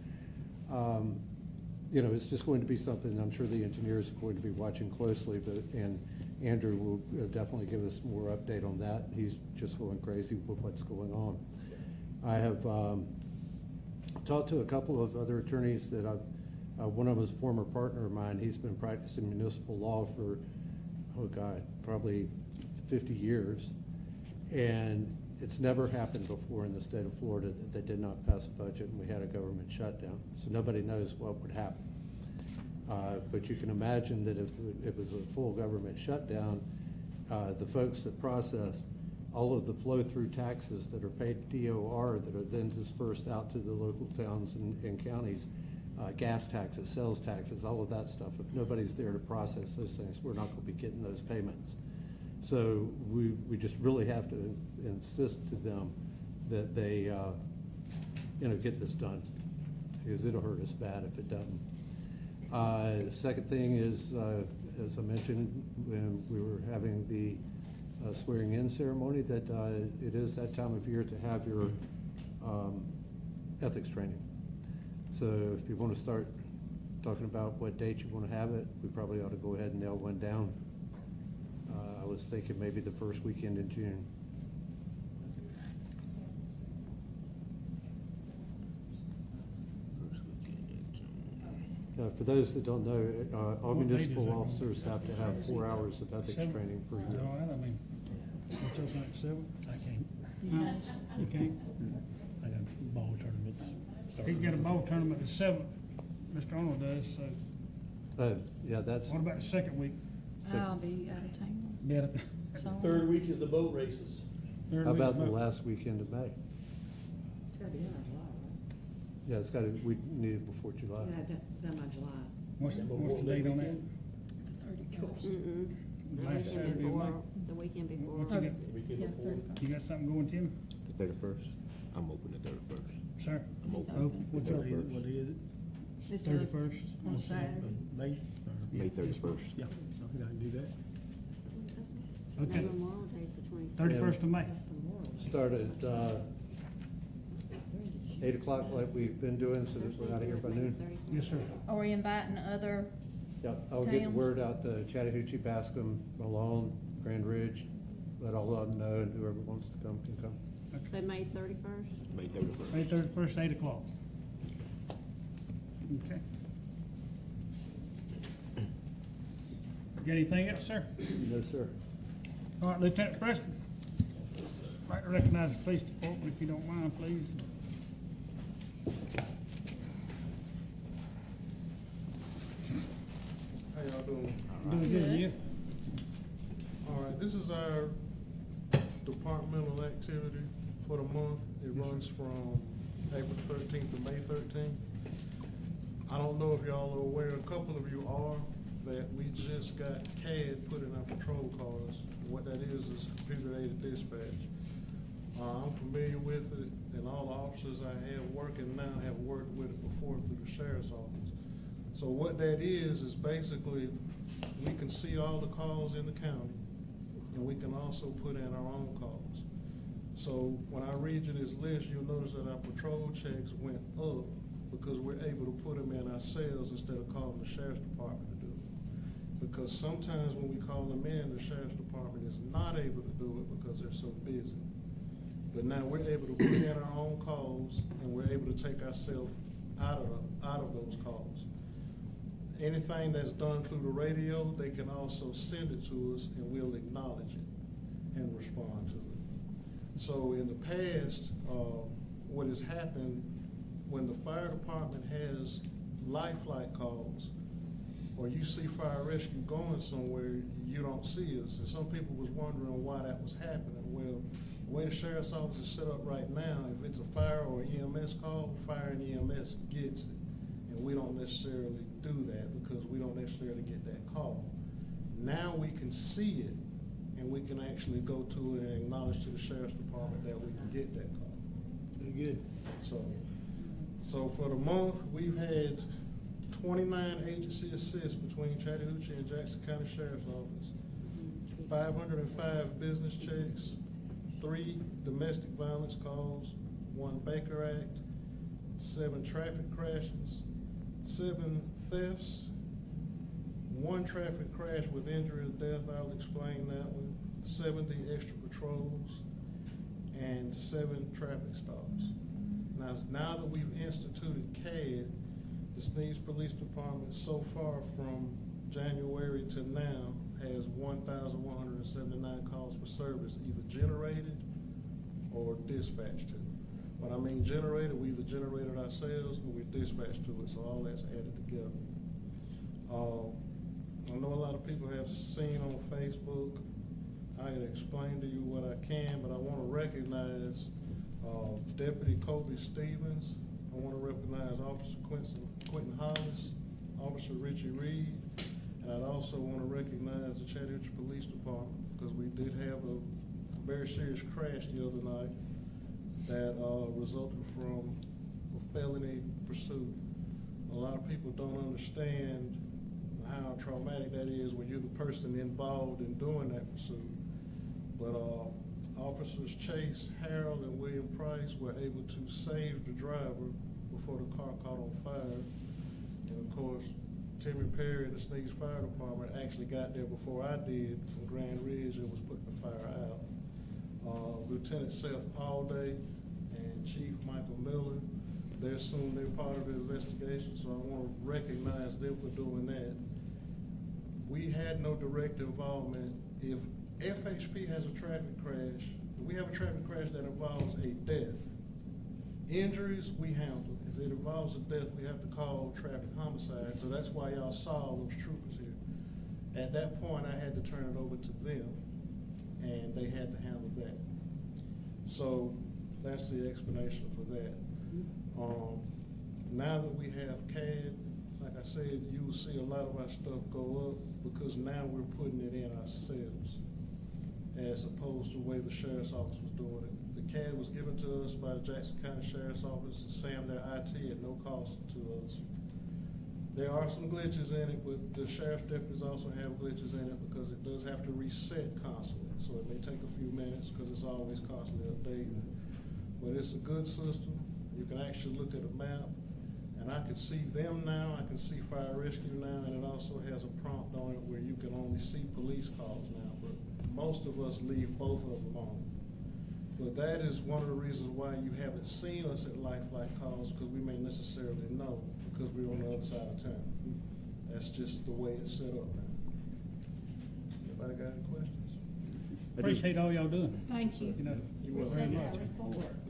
You know, it's just going to be something I'm sure the engineers are going to be watching closely, and Andrew will definitely give us more update on that. He's just going crazy with what's going on. I have talked to a couple of other attorneys that one of them is a former partner of mine. He's been practicing municipal law for, oh God, probably 50 years. And it's never happened before in the state of Florida that they did not pass a budget and we had a government shutdown. So nobody knows what would happen. But you can imagine that if it was a full government shutdown, the folks that process all of the flow-through taxes that are paid to DOR that are then dispersed out to the local towns and counties, gas taxes, sales taxes, all of that stuff. If nobody's there to process those things, we're not going to be getting those payments. So we just really have to insist to them that they, get this done, because it'll hurt us bad if it doesn't. The second thing is, as I mentioned, when we were having the swearing-in ceremony, that it is that time of year to have your ethics training. So if you want to start talking about what date you want to have it, we probably ought to go ahead and nail one down. I was thinking maybe the first weekend in June. For those that don't know, all municipal officers have to have 4 hours of ethics training per year. All right, I mean, what's open at 7? I can't. You can't? I got ball tournaments. He's got a ball tournament at 7. Mr. Arnold does, so. Yeah, that's. What about the second week? I'll be out of town. Yeah. So- Third week is the boat races. Third How week, about the but- last weekend of May? It's gotta be done in July, right? Yeah, it's got to, we need it before July. Yeah, done by July. What's the Memorial date Day on that? weekend? The Last weekend Saturday of before, May? the weekend What before. you got? Weekend Yeah, before. 35. You got something going, Tim? The 31st? I'm open the 31st. Sir? I'm He's open. open. What's What up? day is it? What day is it? It's a- 31st? On Saturday. May? May 31st. Yeah, I think I can do that. Okay. Memorial Day's the 27th. 31st of May. Start at 8 o'clock like we've been doing, so that we're out of here by noon. Yes, sir. Are we inviting other, Yeah, I'll get the Towns? word out to Chattahoochee, Bascom, Malone, Grand Ridge, let all of them know, and whoever wants to come can come. So May 31st? May 31st. May 31st, 8 o'clock. Okay. Got anything else, sir? No, sir. All right, Lieutenant Preston. I'd like to recognize the police department, if you don't mind, please. How y'all doing? Doing good, you? All right, this is our departmental activity for the month. It runs from April 13th to May 13th. I don't know if y'all are aware, a couple of you are, that we just got CAD put in our patrol cars. What that is computer-aided dispatch. I'm familiar with it, and all the officers I have working now have worked with it before through the sheriff's office. So what that is basically, we can see all the calls in the county, and we can also put in our own calls. So when I read you this list, you'll notice that our patrol checks went up because we're able to put them in ourselves instead of calling the sheriff's department to do it. Because sometimes when we call them in, the sheriff's department is not able to do it because they're so busy. But now we're able to put in our own calls, and we're able to take ourselves out of those calls. Anything that's done through the radio, they can also send it to us, and we'll acknowledge it and respond to it. So in the past, what has happened when the fire department has life flight calls, or you see fire rescue going somewhere, you don't see us. And some people was wondering why that was happening. Well, the way the sheriff's office is set up right now, if it's a fire or EMS call, fire and EMS gets it. And we don't necessarily do that because we don't necessarily get that call. Now we can see it, and we can actually go to it and acknowledge to the sheriff's department that we can get that call. Very good. So for the month, we've had 29 agency assists between Chattahoochee and Jackson County Sheriff's Office, 505 business checks, 3 domestic violence calls, 1 Baker Act, 7 traffic crashes, 7 thefts, 1 traffic crash with injury or death, I'll explain that one, 70 extra patrols, and 7 traffic stops. Now that we've instituted CAD, the Sneads Police Department so far from January to now has 1,179 calls for service, either generated or dispatched to. When I mean generated, we either generated ourselves or we dispatched to it, so all that's added together. I know a lot of people have seen on Facebook, I had explained to you what I can, but I want to recognize Deputy Kobe Stevens. I want to recognize Officer Quentin Hollis, Officer Richie Reed, and I'd also want to recognize the Chattahoochee Police Department because we did have a very serious crash the other night that resulted from a felony pursuit. A lot of people don't understand how traumatic that is when you're the person involved in doing that pursuit. But Officers Chase, Harold, and William Price were able to save the driver before the car caught on fire. And of course, Timmy Perry and the Sneads Fire Department actually got there before I did from Grand Ridge and was putting the fire out. Lieutenant Seth Alday and Chief Michael Miller, they assumed they're part of the investigation, so I want to recognize them for doing that. We had no direct involvement. If FHP has a traffic crash, if we have a traffic crash that involves a death, injuries we handle. If it involves a death, we have to call traffic homicide. So that's why y'all saw those troopers here. At that point, I had to turn it over to them, and they had to handle that. So that's the explanation for that. Now that we have CAD, like I said, you will see a lot of our stuff go up because now we're putting it in ourselves as opposed to the way the Sheriff's Office was doing it. The CAD was given to us by the Jackson County Sheriff's Office to SAM their IT at no cost to us. There are some glitches in it, but the sheriff's deputies also have glitches in it because it does have to reset constantly. So it may take a few minutes because it's always constantly updating. But it's a good system. You can actually look at a map, and I can see them now, I can see fire rescue now, and it also has a prompt on it where you can only see police calls now, but most of us leave both of them on. But that is one of the reasons why you haven't seen us at life flight calls, because we may necessarily know, because we're on the other side of town. That's just the way it's set up now. Anybody got any questions? Appreciate all y'all doing. Thank you. You know, You will. very much.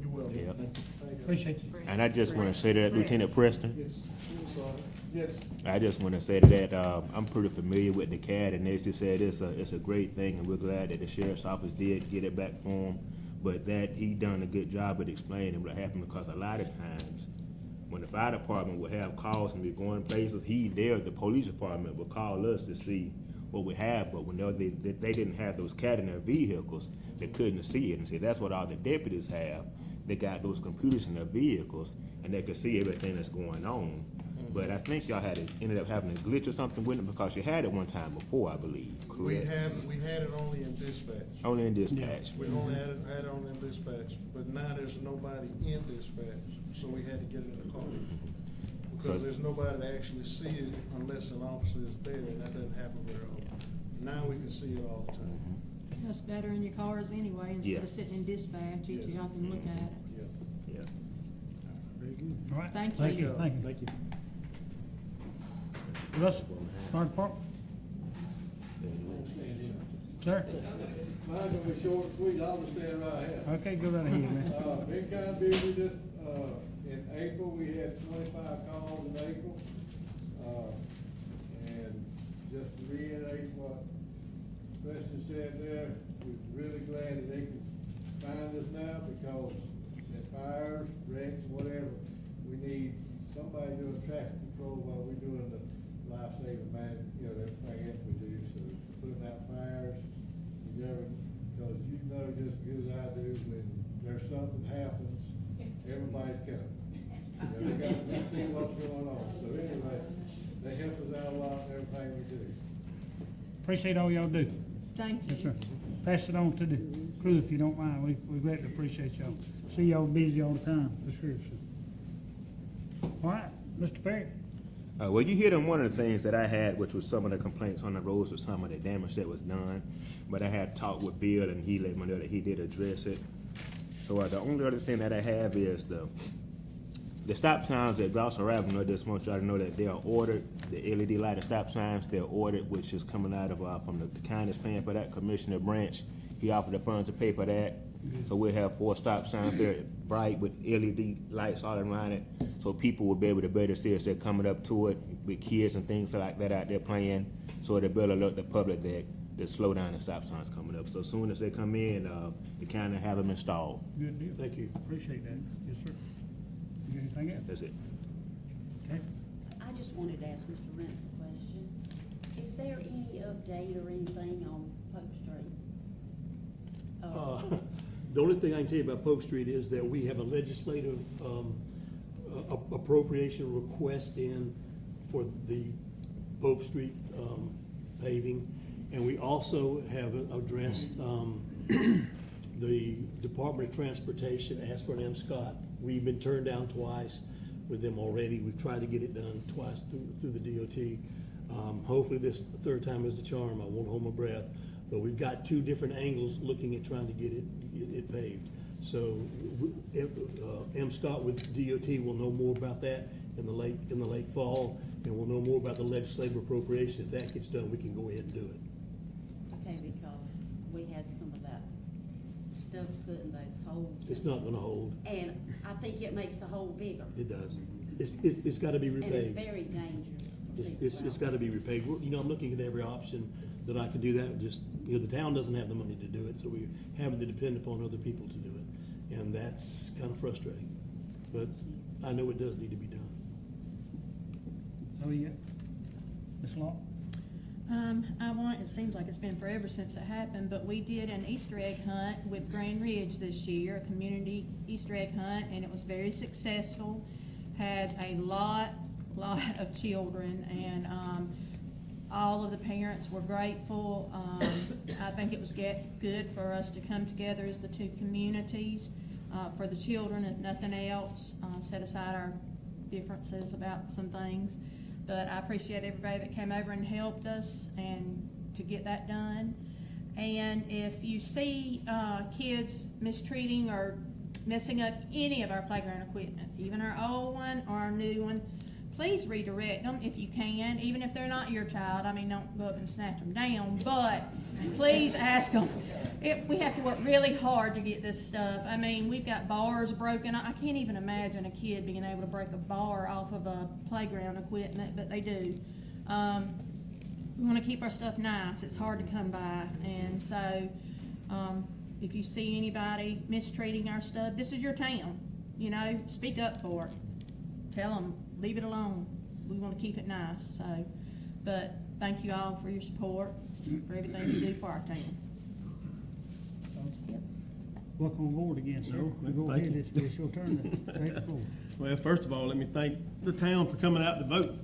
You will. Yeah. Thank you. Appreciate you. And I just want to say to that, Lieutenant Preston, Yes, I'm sorry. Yes. I just want to say to that, I'm pretty familiar with the CAD, and as you said, it's a great thing, and we're glad that the Sheriff's Office did get it back for him. But that he done a good job at explaining what happened, because a lot of times when the fire department would have calls and be going places, the police department would call us to see what we have, but when they didn't have those CAD in their vehicles, they couldn't see it. And see, that's what all the deputies have. They got those computers in their vehicles, and they could see everything that's going on. But I think y'all ended up having a glitch or something with it, because you had it one time before, I believe, We correct? had it only in dispatch. Only in dispatch. We only had it only in dispatch, but now there's nobody in dispatch, so we had to get it in the car. Because So- there's nobody to actually see it unless an officer is there, and that doesn't happen very often. Now we can see it all the time. That's better in your cars anyway, Yeah. instead of sitting in dispatch, each of Yes. y'all can look at it. Yeah. Yeah. Very good. Thank Thank you, you. thank you, thank you. Russell, fire department? Sir? Mine's gonna be short and sweet, I'll just stand right here. Okay, go right ahead, man. Been kinda busy this, in April, we had 25 calls in April. And just to reiterate what Preston said there, we're really glad that they can find us now, because at fires, wrecks, whatever, we need somebody doing traffic control while we're doing the life-saving everything else we do. So putting out fires, you never, because you know just as good as I do, when there's something happens, everybody's coming. They got to see what's going on. So anyway, they help us out a lot in everything we do. Appreciate all y'all do. Thank you. Yes, sir. Pass it on to the crew if you don't mind. We greatly appreciate y'all. See y'all busy all the time, for sure, sir. All right, Mr. Perry. Well, you hit on one of the things that I had, which was some of the complaints on the roads, or some of the damage that was done. But I had talked with Bill, and he let me know that he did address it. So the only other thing that I have is the stop signs at Gloucester Avenue. I just want y'all to know that they are ordered. The LED lighted stop signs, they're ordered, which is coming out of, from the county is paying for that. Commissioner Branch, he offered the funds to pay for that. So we'll have 4 stop signs there, bright with LED lights all around it, so people will be able to better see as they're coming up to it, with kids and things like that out there playing. So it'll better alert the public that there's slow down the stop signs coming up. So as soon as they come in, the county have them installed. Good deal. Thank you. Appreciate that. Yes, sir. You got anything else? That's it. Okay. I just wanted to ask Mr. Rentz a question. Is there any update or anything on Pope Street? The only thing I can tell you about Pope Street is that we have a legislative appropriation request in for the Pope Street paving. And we also have addressed the Department of Transportation, asked for an M-Scott. We've been turned down twice with them already. We've tried to get it done twice through the DOT. Hopefully this third time is the charm. I won't hold my breath. But we've got 2 different angles looking at trying to get it paved. So M-Scott with DOT will know more about that in the late fall, and we'll know more about the legislative appropriation. If that gets done, we can go ahead and do it. Okay, because we had some of that stuff put in those holes. It's not gonna hold. And I think it makes the hole bigger. It does. It's gotta be And it's repaved. very dangerous. for people It's out gotta be repaved. I'm looking at every option that I can do that. Just, the town doesn't have the money to do it, so we're having to depend upon other people to do it. And that's kind of frustrating. But I know it does need to be done. So, yeah. Ms. Law? It seems like it's been forever since it happened, but we did an Easter egg hunt with Grand Ridge this year, a community Easter egg hunt, and it was very successful. Had a lot of children, and all of the parents were grateful. I think it was good for us to come together as the 2 communities for the children, if nothing else, set aside our differences about some things. But I appreciate everybody that came over and helped us and to get that done. And if you see kids mistreating or messing up any of our playground equipment, even our old one or our new one, please redirect them if you can, even if they're not your child. I mean, don't go up and snatch them down, but please ask them. We have to work really hard to get this stuff. I mean, we've got bars broken. I can't even imagine a kid being able to break a bar off of a playground equipment, but they do. We want to keep our stuff nice. It's hard to come by, and so if you see anybody mistreating our stuff, this is your town. Speak up for it. tell them, leave it alone. We want to keep it nice, so. But thank you all for your support, for everything you do for our town. Welcome aboard again, sir. Go Thank ahead, you. it's your turn to take the floor. Well, first of all, let me thank the town for coming out to vote.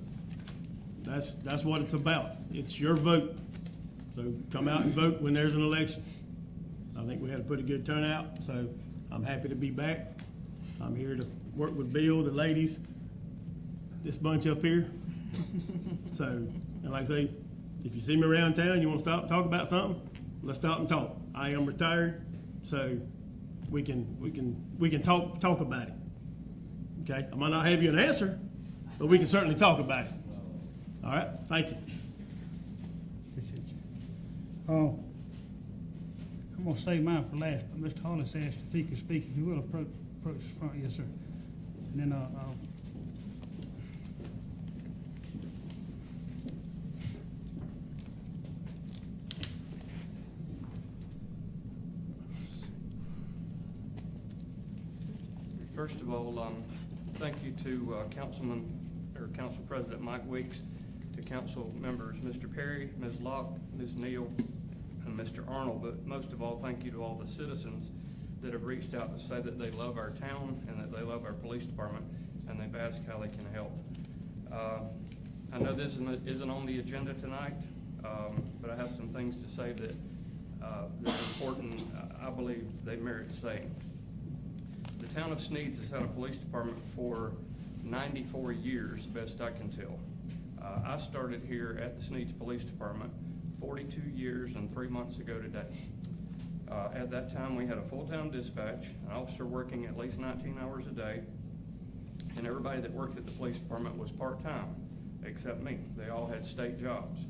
That's what it's about. It's your vote. So come out and vote when there's an election. I think we had a pretty good turnout, so I'm happy to be back. I'm here to work with Bill, the ladies, this bunch up here. So, and like I say, if you see me around town, you want to stop and talk about something, let's stop and talk. I am retired, so we can talk about it. Okay, I might not have you an answer, but we can certainly talk about it. All right, thank you. Appreciate you. I'm gonna save mine for last, but Mr. Hollis asked if he could speak, if you will, approach the front, yes, sir. And then I'll First of all, thank you to Council President Mike Weeks, to council members Mr. Perry, Ms. Locke, Ms. Neal, and Mr. Arnold. But most of all, thank you to all the citizens that have reached out to say that they love our town and that they love our police department, and they've asked how they can help. I know this isn't on the agenda tonight, but I have some things to say that are important. I believe they merit saying. The town of Sneads has had a police department for 94 years, best I can tell. I started here at the Sneads Police Department 42 years and 3 months ago today. At that time, we had a full-time dispatch, an officer working at least 19 hours a day, and everybody that worked at the police department was part-time, except me. They all had state jobs.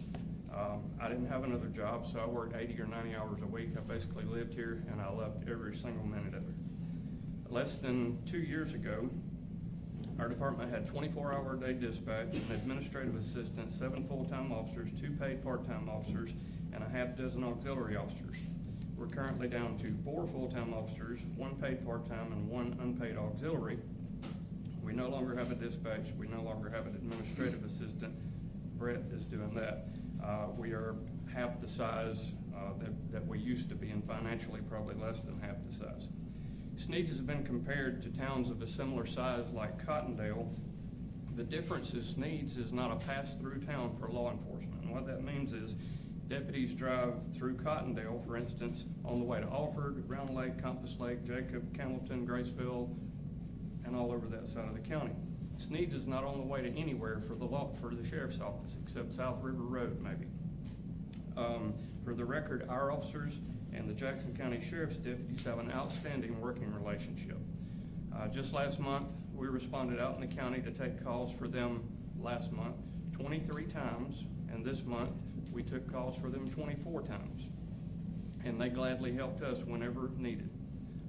I didn't have another job, so I worked 80 or 90 hours a week. I basically lived here, and I loved every single minute of it. Less than 2 years ago, our department had 24-hour-a-day dispatch, an administrative assistant, 7 full-time officers, 2 paid part-time officers, and a half dozen auxiliary officers. We're currently down to 4 full-time officers, 1 paid part-time, and 1 unpaid auxiliary. We no longer have a dispatch. We no longer have an administrative assistant. Brett is doing that. We are half the size that we used to be, and financially probably less than half the size. Sneads has been compared to towns of a similar size like Cottondale. The difference is Sneads is not a pass-through town for law enforcement. And what that means is deputies drive through Cottondale, for instance, on the way to Alford, Round Lake, Compass Lake, Jacob, Campbellton, Graceville, and all over that side of the county. Sneads is not on the way to anywhere for the sheriff's office, except South River Road, maybe. For the record, our officers and the Jackson County Sheriff's deputies have an outstanding working relationship. Just last month, we responded out in the county to take calls for them last month 23 times, and this month we took calls for them 24 times. And they gladly helped us whenever needed.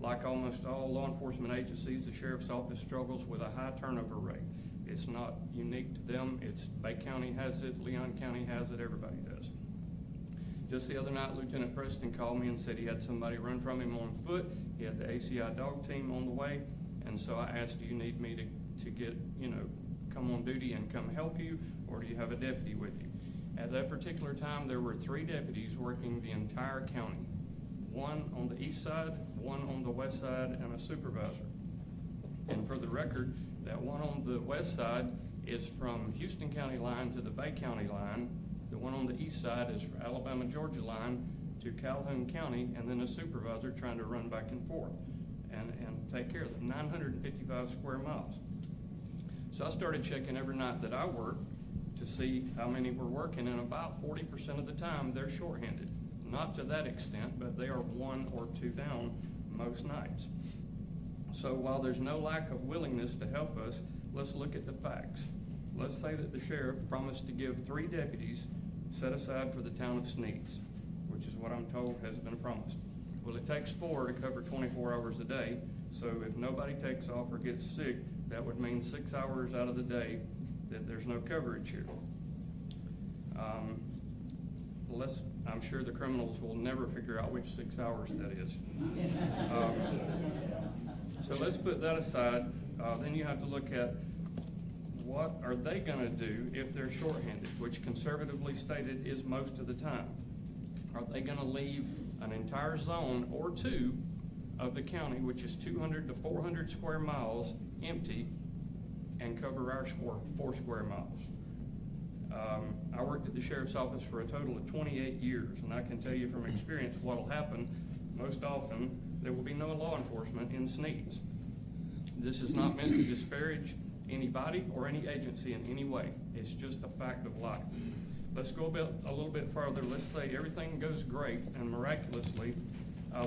Like almost all law enforcement agencies, the Sheriff's Office struggles with a high turnover rate. It's not unique to them. Bay County has it, Leon County has it, everybody does. Just the other night, Lieutenant Preston called me and said he had somebody run from him on foot. He had the ACI dog team on the way, and so I asked, do you need me to get, come on duty and come help you, or do you have a deputy with you? At that particular time, there were 3 deputies working the entire county. 1 on the east side, 1 on the west side, and a supervisor. And for the record, that 1 on the west side is from Houston County line to the Bay County line. The 1 on the east side is from Alabama-Georgia line to Calhoun County, and then a supervisor trying to run back and forth and take care of them, 955 square miles. So I started checking every night that I worked to see how many were working, and about 40% of the time they're shorthanded. Not to that extent, but they are 1 or 2 down most nights. So while there's no lack of willingness to help us, let's look at the facts. Let's say that the sheriff promised to give 3 deputies set aside for the town of Sneads, which is what I'm told has been promised. Well, it takes 4 to cover 24 hours a day, so if nobody takes off or gets sick, that would mean 6 hours out of the day that there's no coverage here. I'm sure the criminals will never figure out which 6 hours that is. So let's put that aside. Then you have to look at what are they gonna do if they're shorthanded, which conservatively stated is most of the time? Are they gonna leave an entire zone or two of the county, which is 200 to 400 square miles, empty, and cover our 4 square miles? I worked at the sheriff's office for a total of 28 years, and I can tell you from experience what'll happen. Most often, there will be no law enforcement in Sneads. This is not meant to disparage anybody or any agency in any way. It's just a fact of life. Let's go a little bit further. Let's say everything goes great and miraculously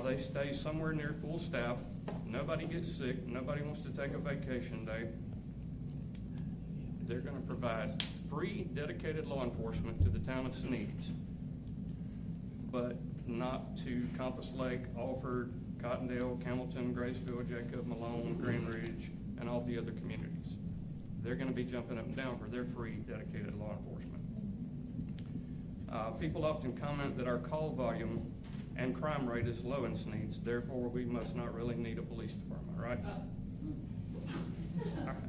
they stay somewhere near full staff. Nobody gets sick. Nobody wants to take a vacation day. They're going to provide free, dedicated law enforcement to the town of Sneads, but not to Compass Lake, Alford, Cottondale, Campbellton, Graceville, Jacob, Malone, Grand Ridge, and all the other communities. They're going to be jumping up and down for their free, dedicated law enforcement. People often comment that our call volume and crime rate is low in Sneads, therefore we must not really need a police department, right?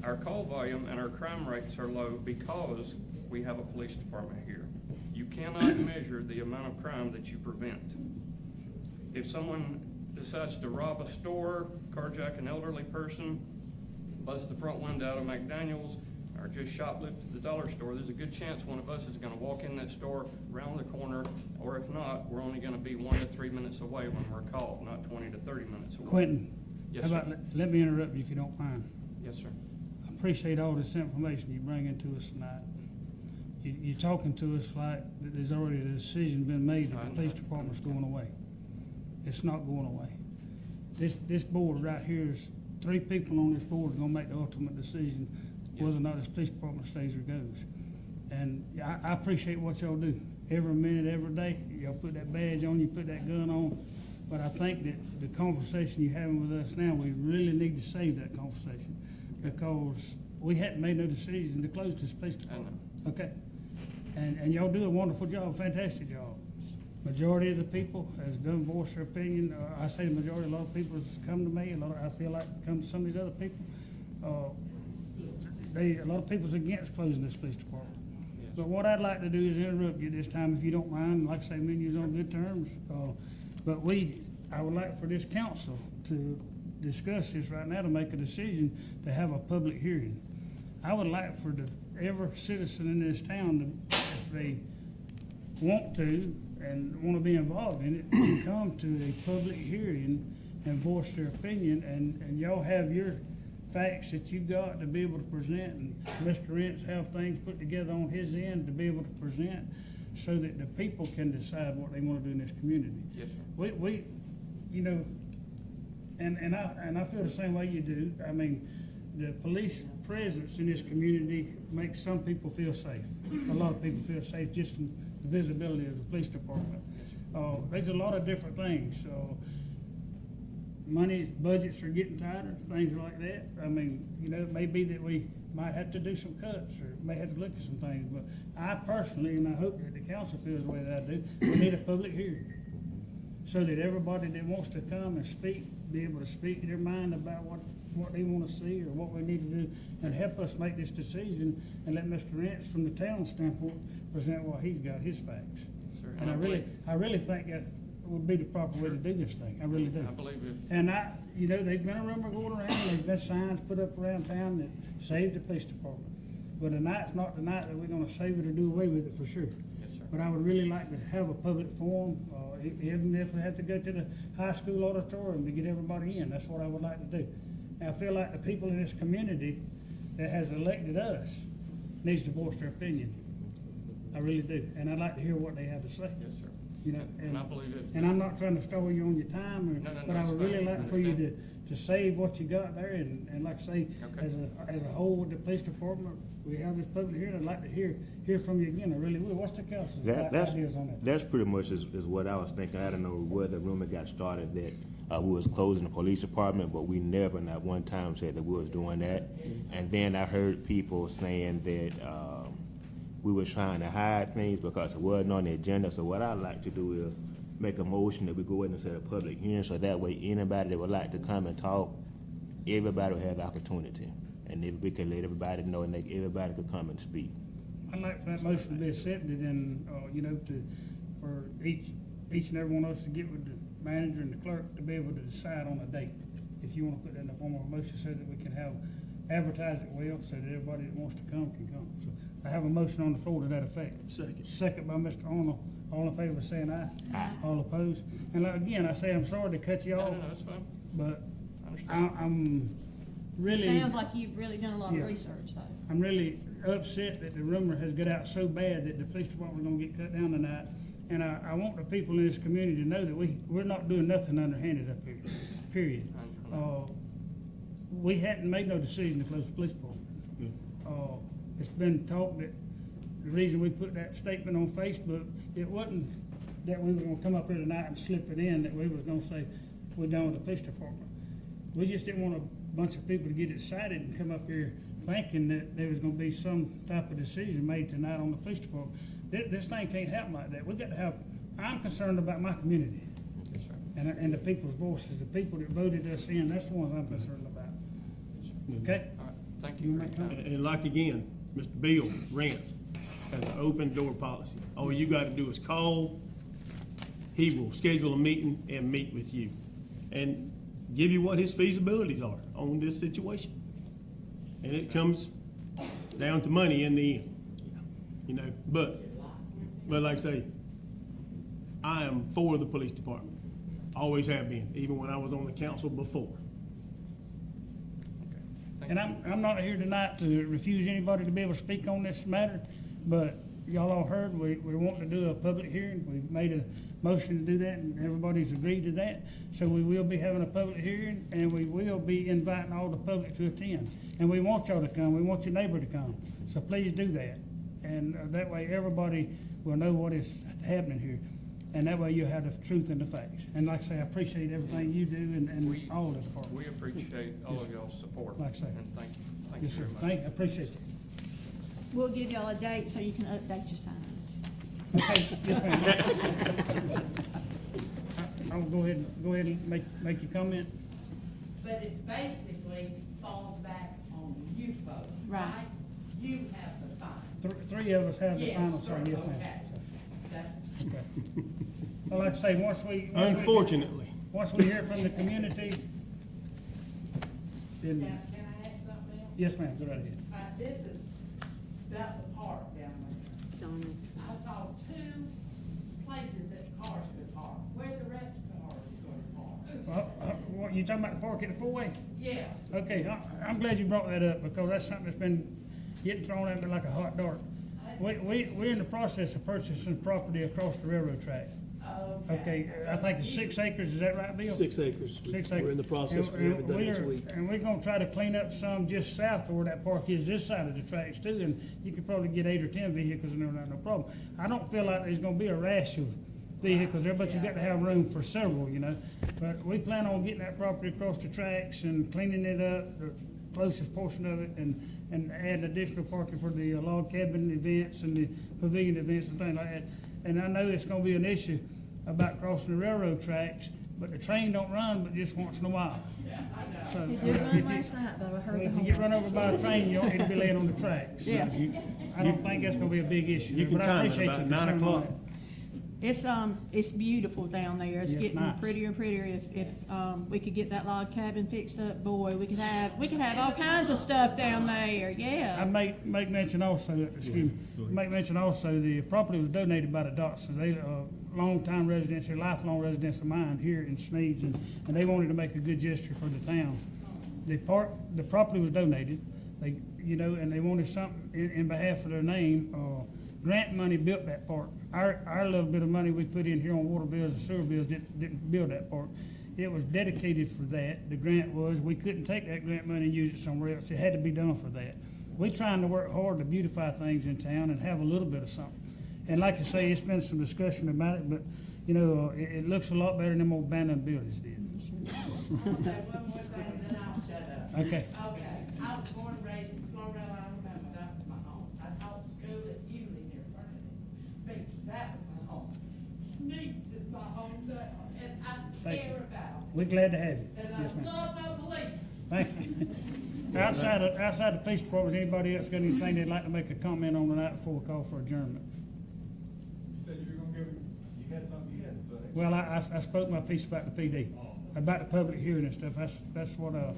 Our call volume and our crime rates are low because we have a police department here. You cannot measure the amount of crime that you prevent. If someone decides to rob a store, carjack an elderly person, bust the front window out of McDaniel's, or just shoplift at the dollar store, there's a good chance one of us is gonna walk in that store, round the corner, or if not, we're only gonna be 1 to 3 minutes away when we're called, not 20 to 30 minutes away. Quentin, Yes, how sir. about, let me interrupt you if you don't mind. Yes, sir. I appreciate all this information you bring into us tonight. You're talking to us like that there's already a decision been made that I the know. police department's going away. It's not going away. This board right here is, 3 people on this board are gonna make the ultimate decision whether or not this police department stays or goes. And I appreciate what y'all do. Every minute, every day, y'all put that badge on, you put that gun on. But I think that the conversation you're having with us now, we really need to save that conversation, because we hadn't made no decision to close this police department. Okay? And y'all do a wonderful job, fantastic job. Majority of the people has done voice their opinion. I say the majority, a lot of people has come to me, I feel like come to some of these other people. A lot of people's against closing this police department. Yes. But what I'd like to do is interrupt you this time, if you don't mind. Like I say, me and you's on good terms. But I would like for this council to discuss this right now to make a decision to have a public hearing. I would like for every citizen in this town to, if they want to and want to be involved in it, to come to a public hearing and voice their opinion, and y'all have your facts that you got to be able to present, and Mr. Rentz have things put together on his end to be able to present, so that the people can decide what they want to do in this community. Yes, sir. We you know, and I feel the same way you do. I mean, the police presence in this community makes some people feel safe. A lot of people feel safe just from the visibility of the police department. There's a lot of different things. Budgets are getting tighter, things like that. I mean, you know, it may be that we might have to do some cuts, or may have to look at some things, but I personally, and I hope that the council feels the way that I do, we need a public hearing, so that everybody that wants to come and speak, be able to speak their mind about what they want to see or what we need to do, and help us make this decision, and let Mr. Rentz, from the town standpoint, present what he's got, his facts. Sir, And I really think that would be the proper way to do this thing. I really do. I believe if And you know, there's been a rumor going around, there's been signs put up around town that save the police department. But tonight's not the night that we're gonna save it or do away with it for sure. Yes, sir. But I would really like to have a public forum, even if we have to go to the high school auditorium to get everybody in. That's what I would like to do. And I feel like the people in this community that has elected us needs to voice their opinion. I really do. And I'd like to hear what they have to say. Yes, sir. You know, And I believe if. and I'm not trying to stall you on your time, No, but I it's would really fine. like for you Understand. to save what you got there, and like I say, Okay. as a whole with the police department, we have this public hearing. I'd like to hear from you again. I really would. What's the council's ideas on that? That's pretty much is what I was thinking. I don't know where the rumor got started that we was closing the police department, but we never, not one time, said that we was doing that. And then I heard people saying that we were trying to hide things because it wasn't on the agenda. So what I'd like to do is make a motion that we go ahead and set a public hearing, so that way anybody that would like to come and talk, everybody will have the opportunity. and if we could let everybody know and everybody could come and speak. I'd like for that motion to be accepted and, for each and every one of us to get with the manager and the clerk to be able to decide on a date. If you wanna put that in the form of a motion so that we can advertise it well, so that everybody that wants to come can come. So I have a motion on the floor to that effect. Second by Mr. Arnold. All in favor saying aye. Aye. All opposed. And again, I say I'm sorry to cut you off, No, that's fine. but I understand. I'm really. Sounds like you've really done a lot Yeah. of research, though. I'm really upset that the rumor has got out so bad that the police department's gonna get cut down tonight. And I want the people in this community to know that we're not doing nothing underhanded up here, period. We hadn't made no decision to close the police department. It's been talked that the reason we put that statement on Facebook, it wasn't that we were gonna come up here tonight and slip it in, that we was gonna say, we're done with the police department. We just didn't want a bunch of people to get excited and come up here thinking that there was gonna be some type of decision made tonight on the police department. This thing can't happen like that. We got to have, I'm concerned about my community. Yes, sir. And the people's voices, the people that voted us in, that's the ones I'm concerned about. Okay? All right, thank you for your time. And like again, Mr. Bill Rance has an open door policy. All you gotta do is call, he will schedule a meeting and meet with you and give you what his feasibilities are on this situation. And it comes down to money in the end, but like I say, I am for the police department. Always have been, even when I was on the council before. And I'm not here tonight to refuse anybody to be able to speak on this matter, but y'all all heard, we want to do a public hearing. We've made a motion to do that, and everybody's agreed to that. So we will be having a public hearing, and we will be inviting all the public to attend. And we want y'all to come, we want your neighbor to come. So please do that. And that way, everybody will know what is happening here. And that way you'll have the truth and the facts. And like I say, I appreciate everything you do and all the departments. We appreciate all of y'all's support. Like I say. And thank you. Thank you Yes, sir. very much. I appreciate it. We'll give y'all a date so you can update your signs. Okay, yes, ma'am. I'll go ahead and make your comment. But it basically falls back on you folks, Right. right? You have the fine. Three of us have the Yes, final say, yes, ma'am. okay. That's Okay. Well, like I say, once we Unfortunately. hear from the community, then, Now, can I ask something else? yes, ma'am, go right ahead. This is about the park down there. I saw two places that cars could park. Where the rest of the cars gonna park? What, you talking about the park at the four-way? Yeah. Okay, I'm glad you brought that up, because that's something that's been getting thrown at me like a hot dart. We're in the process of purchasing property across the railroad track. Okay, I think it's 6 acres, is that right, Bill? 6 acres. 6 acres. We're in the process, we have it done next week. And we're gonna try to clean up some just south of where that park is, this side of the tracks too, and you could probably get 8 or 10 vehicles in there, no problem. I don't feel like there's gonna be a rash of vehicles there, but you got to have room for several, But we plan on getting that property across the tracks and cleaning it up, the closest portion of it, and adding additional parking for the log cabin events and the pavilion events and things like that. And I know it's gonna be an issue about crossing the railroad tracks, but the train don't run but just once in a while. So, It did run last night, though, I heard the if you horn. get run over by a train, you don't need to be laying on the tracks. Yeah. I don't think that's gonna be a big issue. You can but I time it appreciate about your 9 concern on o'clock. that. It's beautiful down there. It's Yes, getting nice. prettier and prettier. If we could get that log cabin fixed up, boy, we could have all kinds of stuff down there, I yeah. make mention also, excuse me, make mention also, the property was donated by the Dotsons. They, longtime residents, or lifelong residents of mine here in Sneads, and they wanted to make a good gesture for the town. The property was donated, and they wanted something in behalf of their name. Grant money built that park. Our little bit of money we put in here on water bills and sewer bills didn't build that park. It was dedicated for that. The grant was, we couldn't take that grant money and use it somewhere else. It had to be done for that. We're trying to work hard to beautify things in town and have a little bit of something. And like I say, it's been some discussion about it, but, it looks a lot better than them old abandoned buildings did. Okay, one more thing, then I'll shut up. Okay. Okay, I was born and raised in Florida, Alabama, that was my home. I taught school at Yulee near Vernon Beach, that was my home. Sneads is my hometown, and I Thank you. care about it. We're glad to have you. And Yes, I ma'am. love my police. Thank you. Outside the police department, anybody else got anything they'd like to make a comment on tonight before we call for adjournment? You said you were gonna give him, you had something you had to say. Well, I spoke my piece about the PD, about the public hearing and stuff. That's what, I'd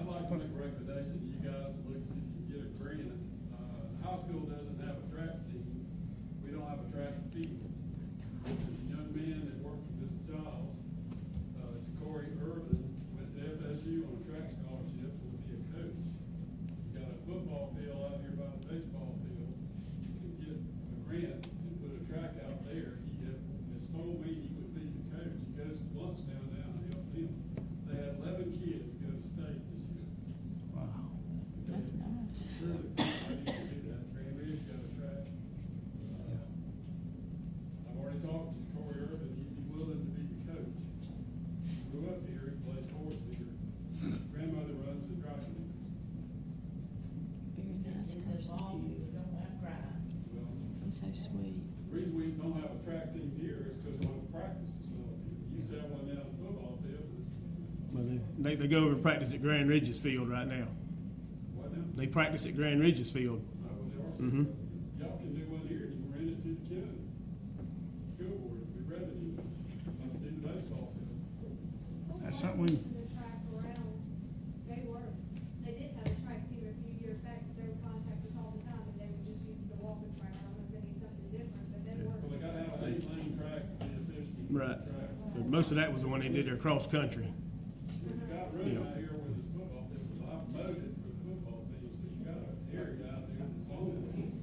like to make a recommendation to you guys to look, see if you can get a grant. The high school doesn't have a track team. We don't have a track field. There's a young man that works for Mr. Giles, Corey Irvin, went to FSU on a track scholarship to be a coach. You got a football field out here by the baseball field. You can get a grant and put a track out there. He has told me he would be the coach. He goes to Bluntstown now to help them. They had 11 kids go to state this year. wow. That's nice. Sure, I need to do that. Grand Ridge got a track. I've already talked to Corey Irvin. He'd be willing to be the coach. Grew up here, he played sports here. Grandmother runs the dry cleaners. Very nice person. Well, He's so sweet. the reason we don't have a track team here is because we don't have a practice facility. We used to have one down at the football field. Well, they go over and practice at Grand Ridge's field right now. What now? They practice at Grand Ridge's field. Is that what they are? Mm-hmm. Y'all can do one here, and you can rent it to the county. School board, it'll be revenue, like do the baseball field. That's something we, The track around, they did have a track team a few years back, because they would contact us all the time, and they would just use the walking track. I don't know if they need something different, but they were. Well, they gotta have an 8-lane track to be efficient. Right. Track. But most of that was the one they did their cross country. You got room out here where this football field was, I've mowed it for the football team, so you got an area out there that's on it.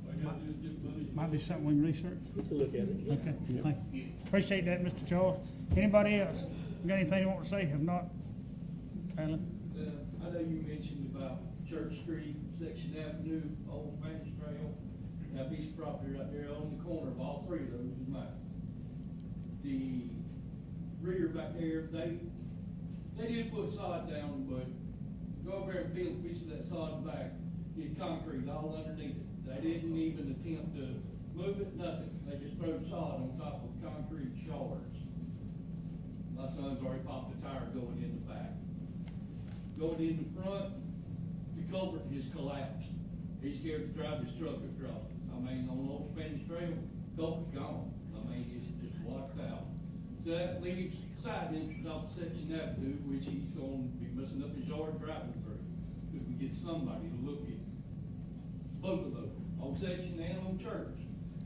All you gotta do is get money. might be something we can research. We can look at it. Okay, thank you. Appreciate that, Mr. Charles. Anybody else? Got anything you want to say? If not, Alan? I know you mentioned about Church Street, Section Avenue, Old Spanish Trail, that piece of property right there on the corner of all three of those is mine. The rear back there, they did put sod down, but go over there and peel a piece of that sod back, get concrete all underneath it. They didn't even attempt to move it, nothing. They just threw sod on top of concrete shards. My son's already popped the tire going in the back. Going in the front, the culvert has collapsed. He's scared to drive his truck across. I mean, on Old Spanish Trail, culvert's gone. I mean, it's just blocked out. So that leaves side entrance off Section Avenue, which he's gonna be messing up his yard driving through. Could we get somebody to look at both of those, on Section and on Church?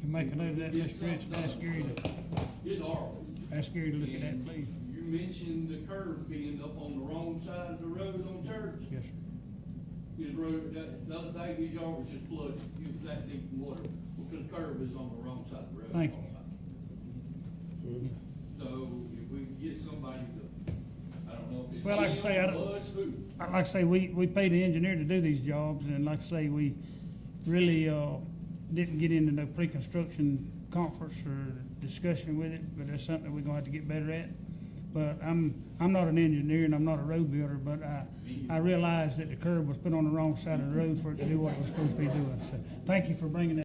You make a note of that, Mr. Rich, ask Gary to, It's horrible. ask Gary to look at that, please. You mentioned the curb being up on the wrong side of the road on Church. Yes, sir. His road, the other day, his yard was just flooded, it was that deep in water, because the curb is on the wrong side of the road. Thank you. So, if we could get somebody to, I don't know if it's. Well, like I say, I don't- Us, who? Like I say, we pay the engineer to do these jobs, and like I say, we really, didn't get into no pre-construction conference or discussion with it, but that's something we're gonna have to get better at. But I'm not an engineer and I'm not a road builder, but I realized that the curb was put on the wrong side of the road for it to do what it was supposed to be doing. So, thank you for bringing that.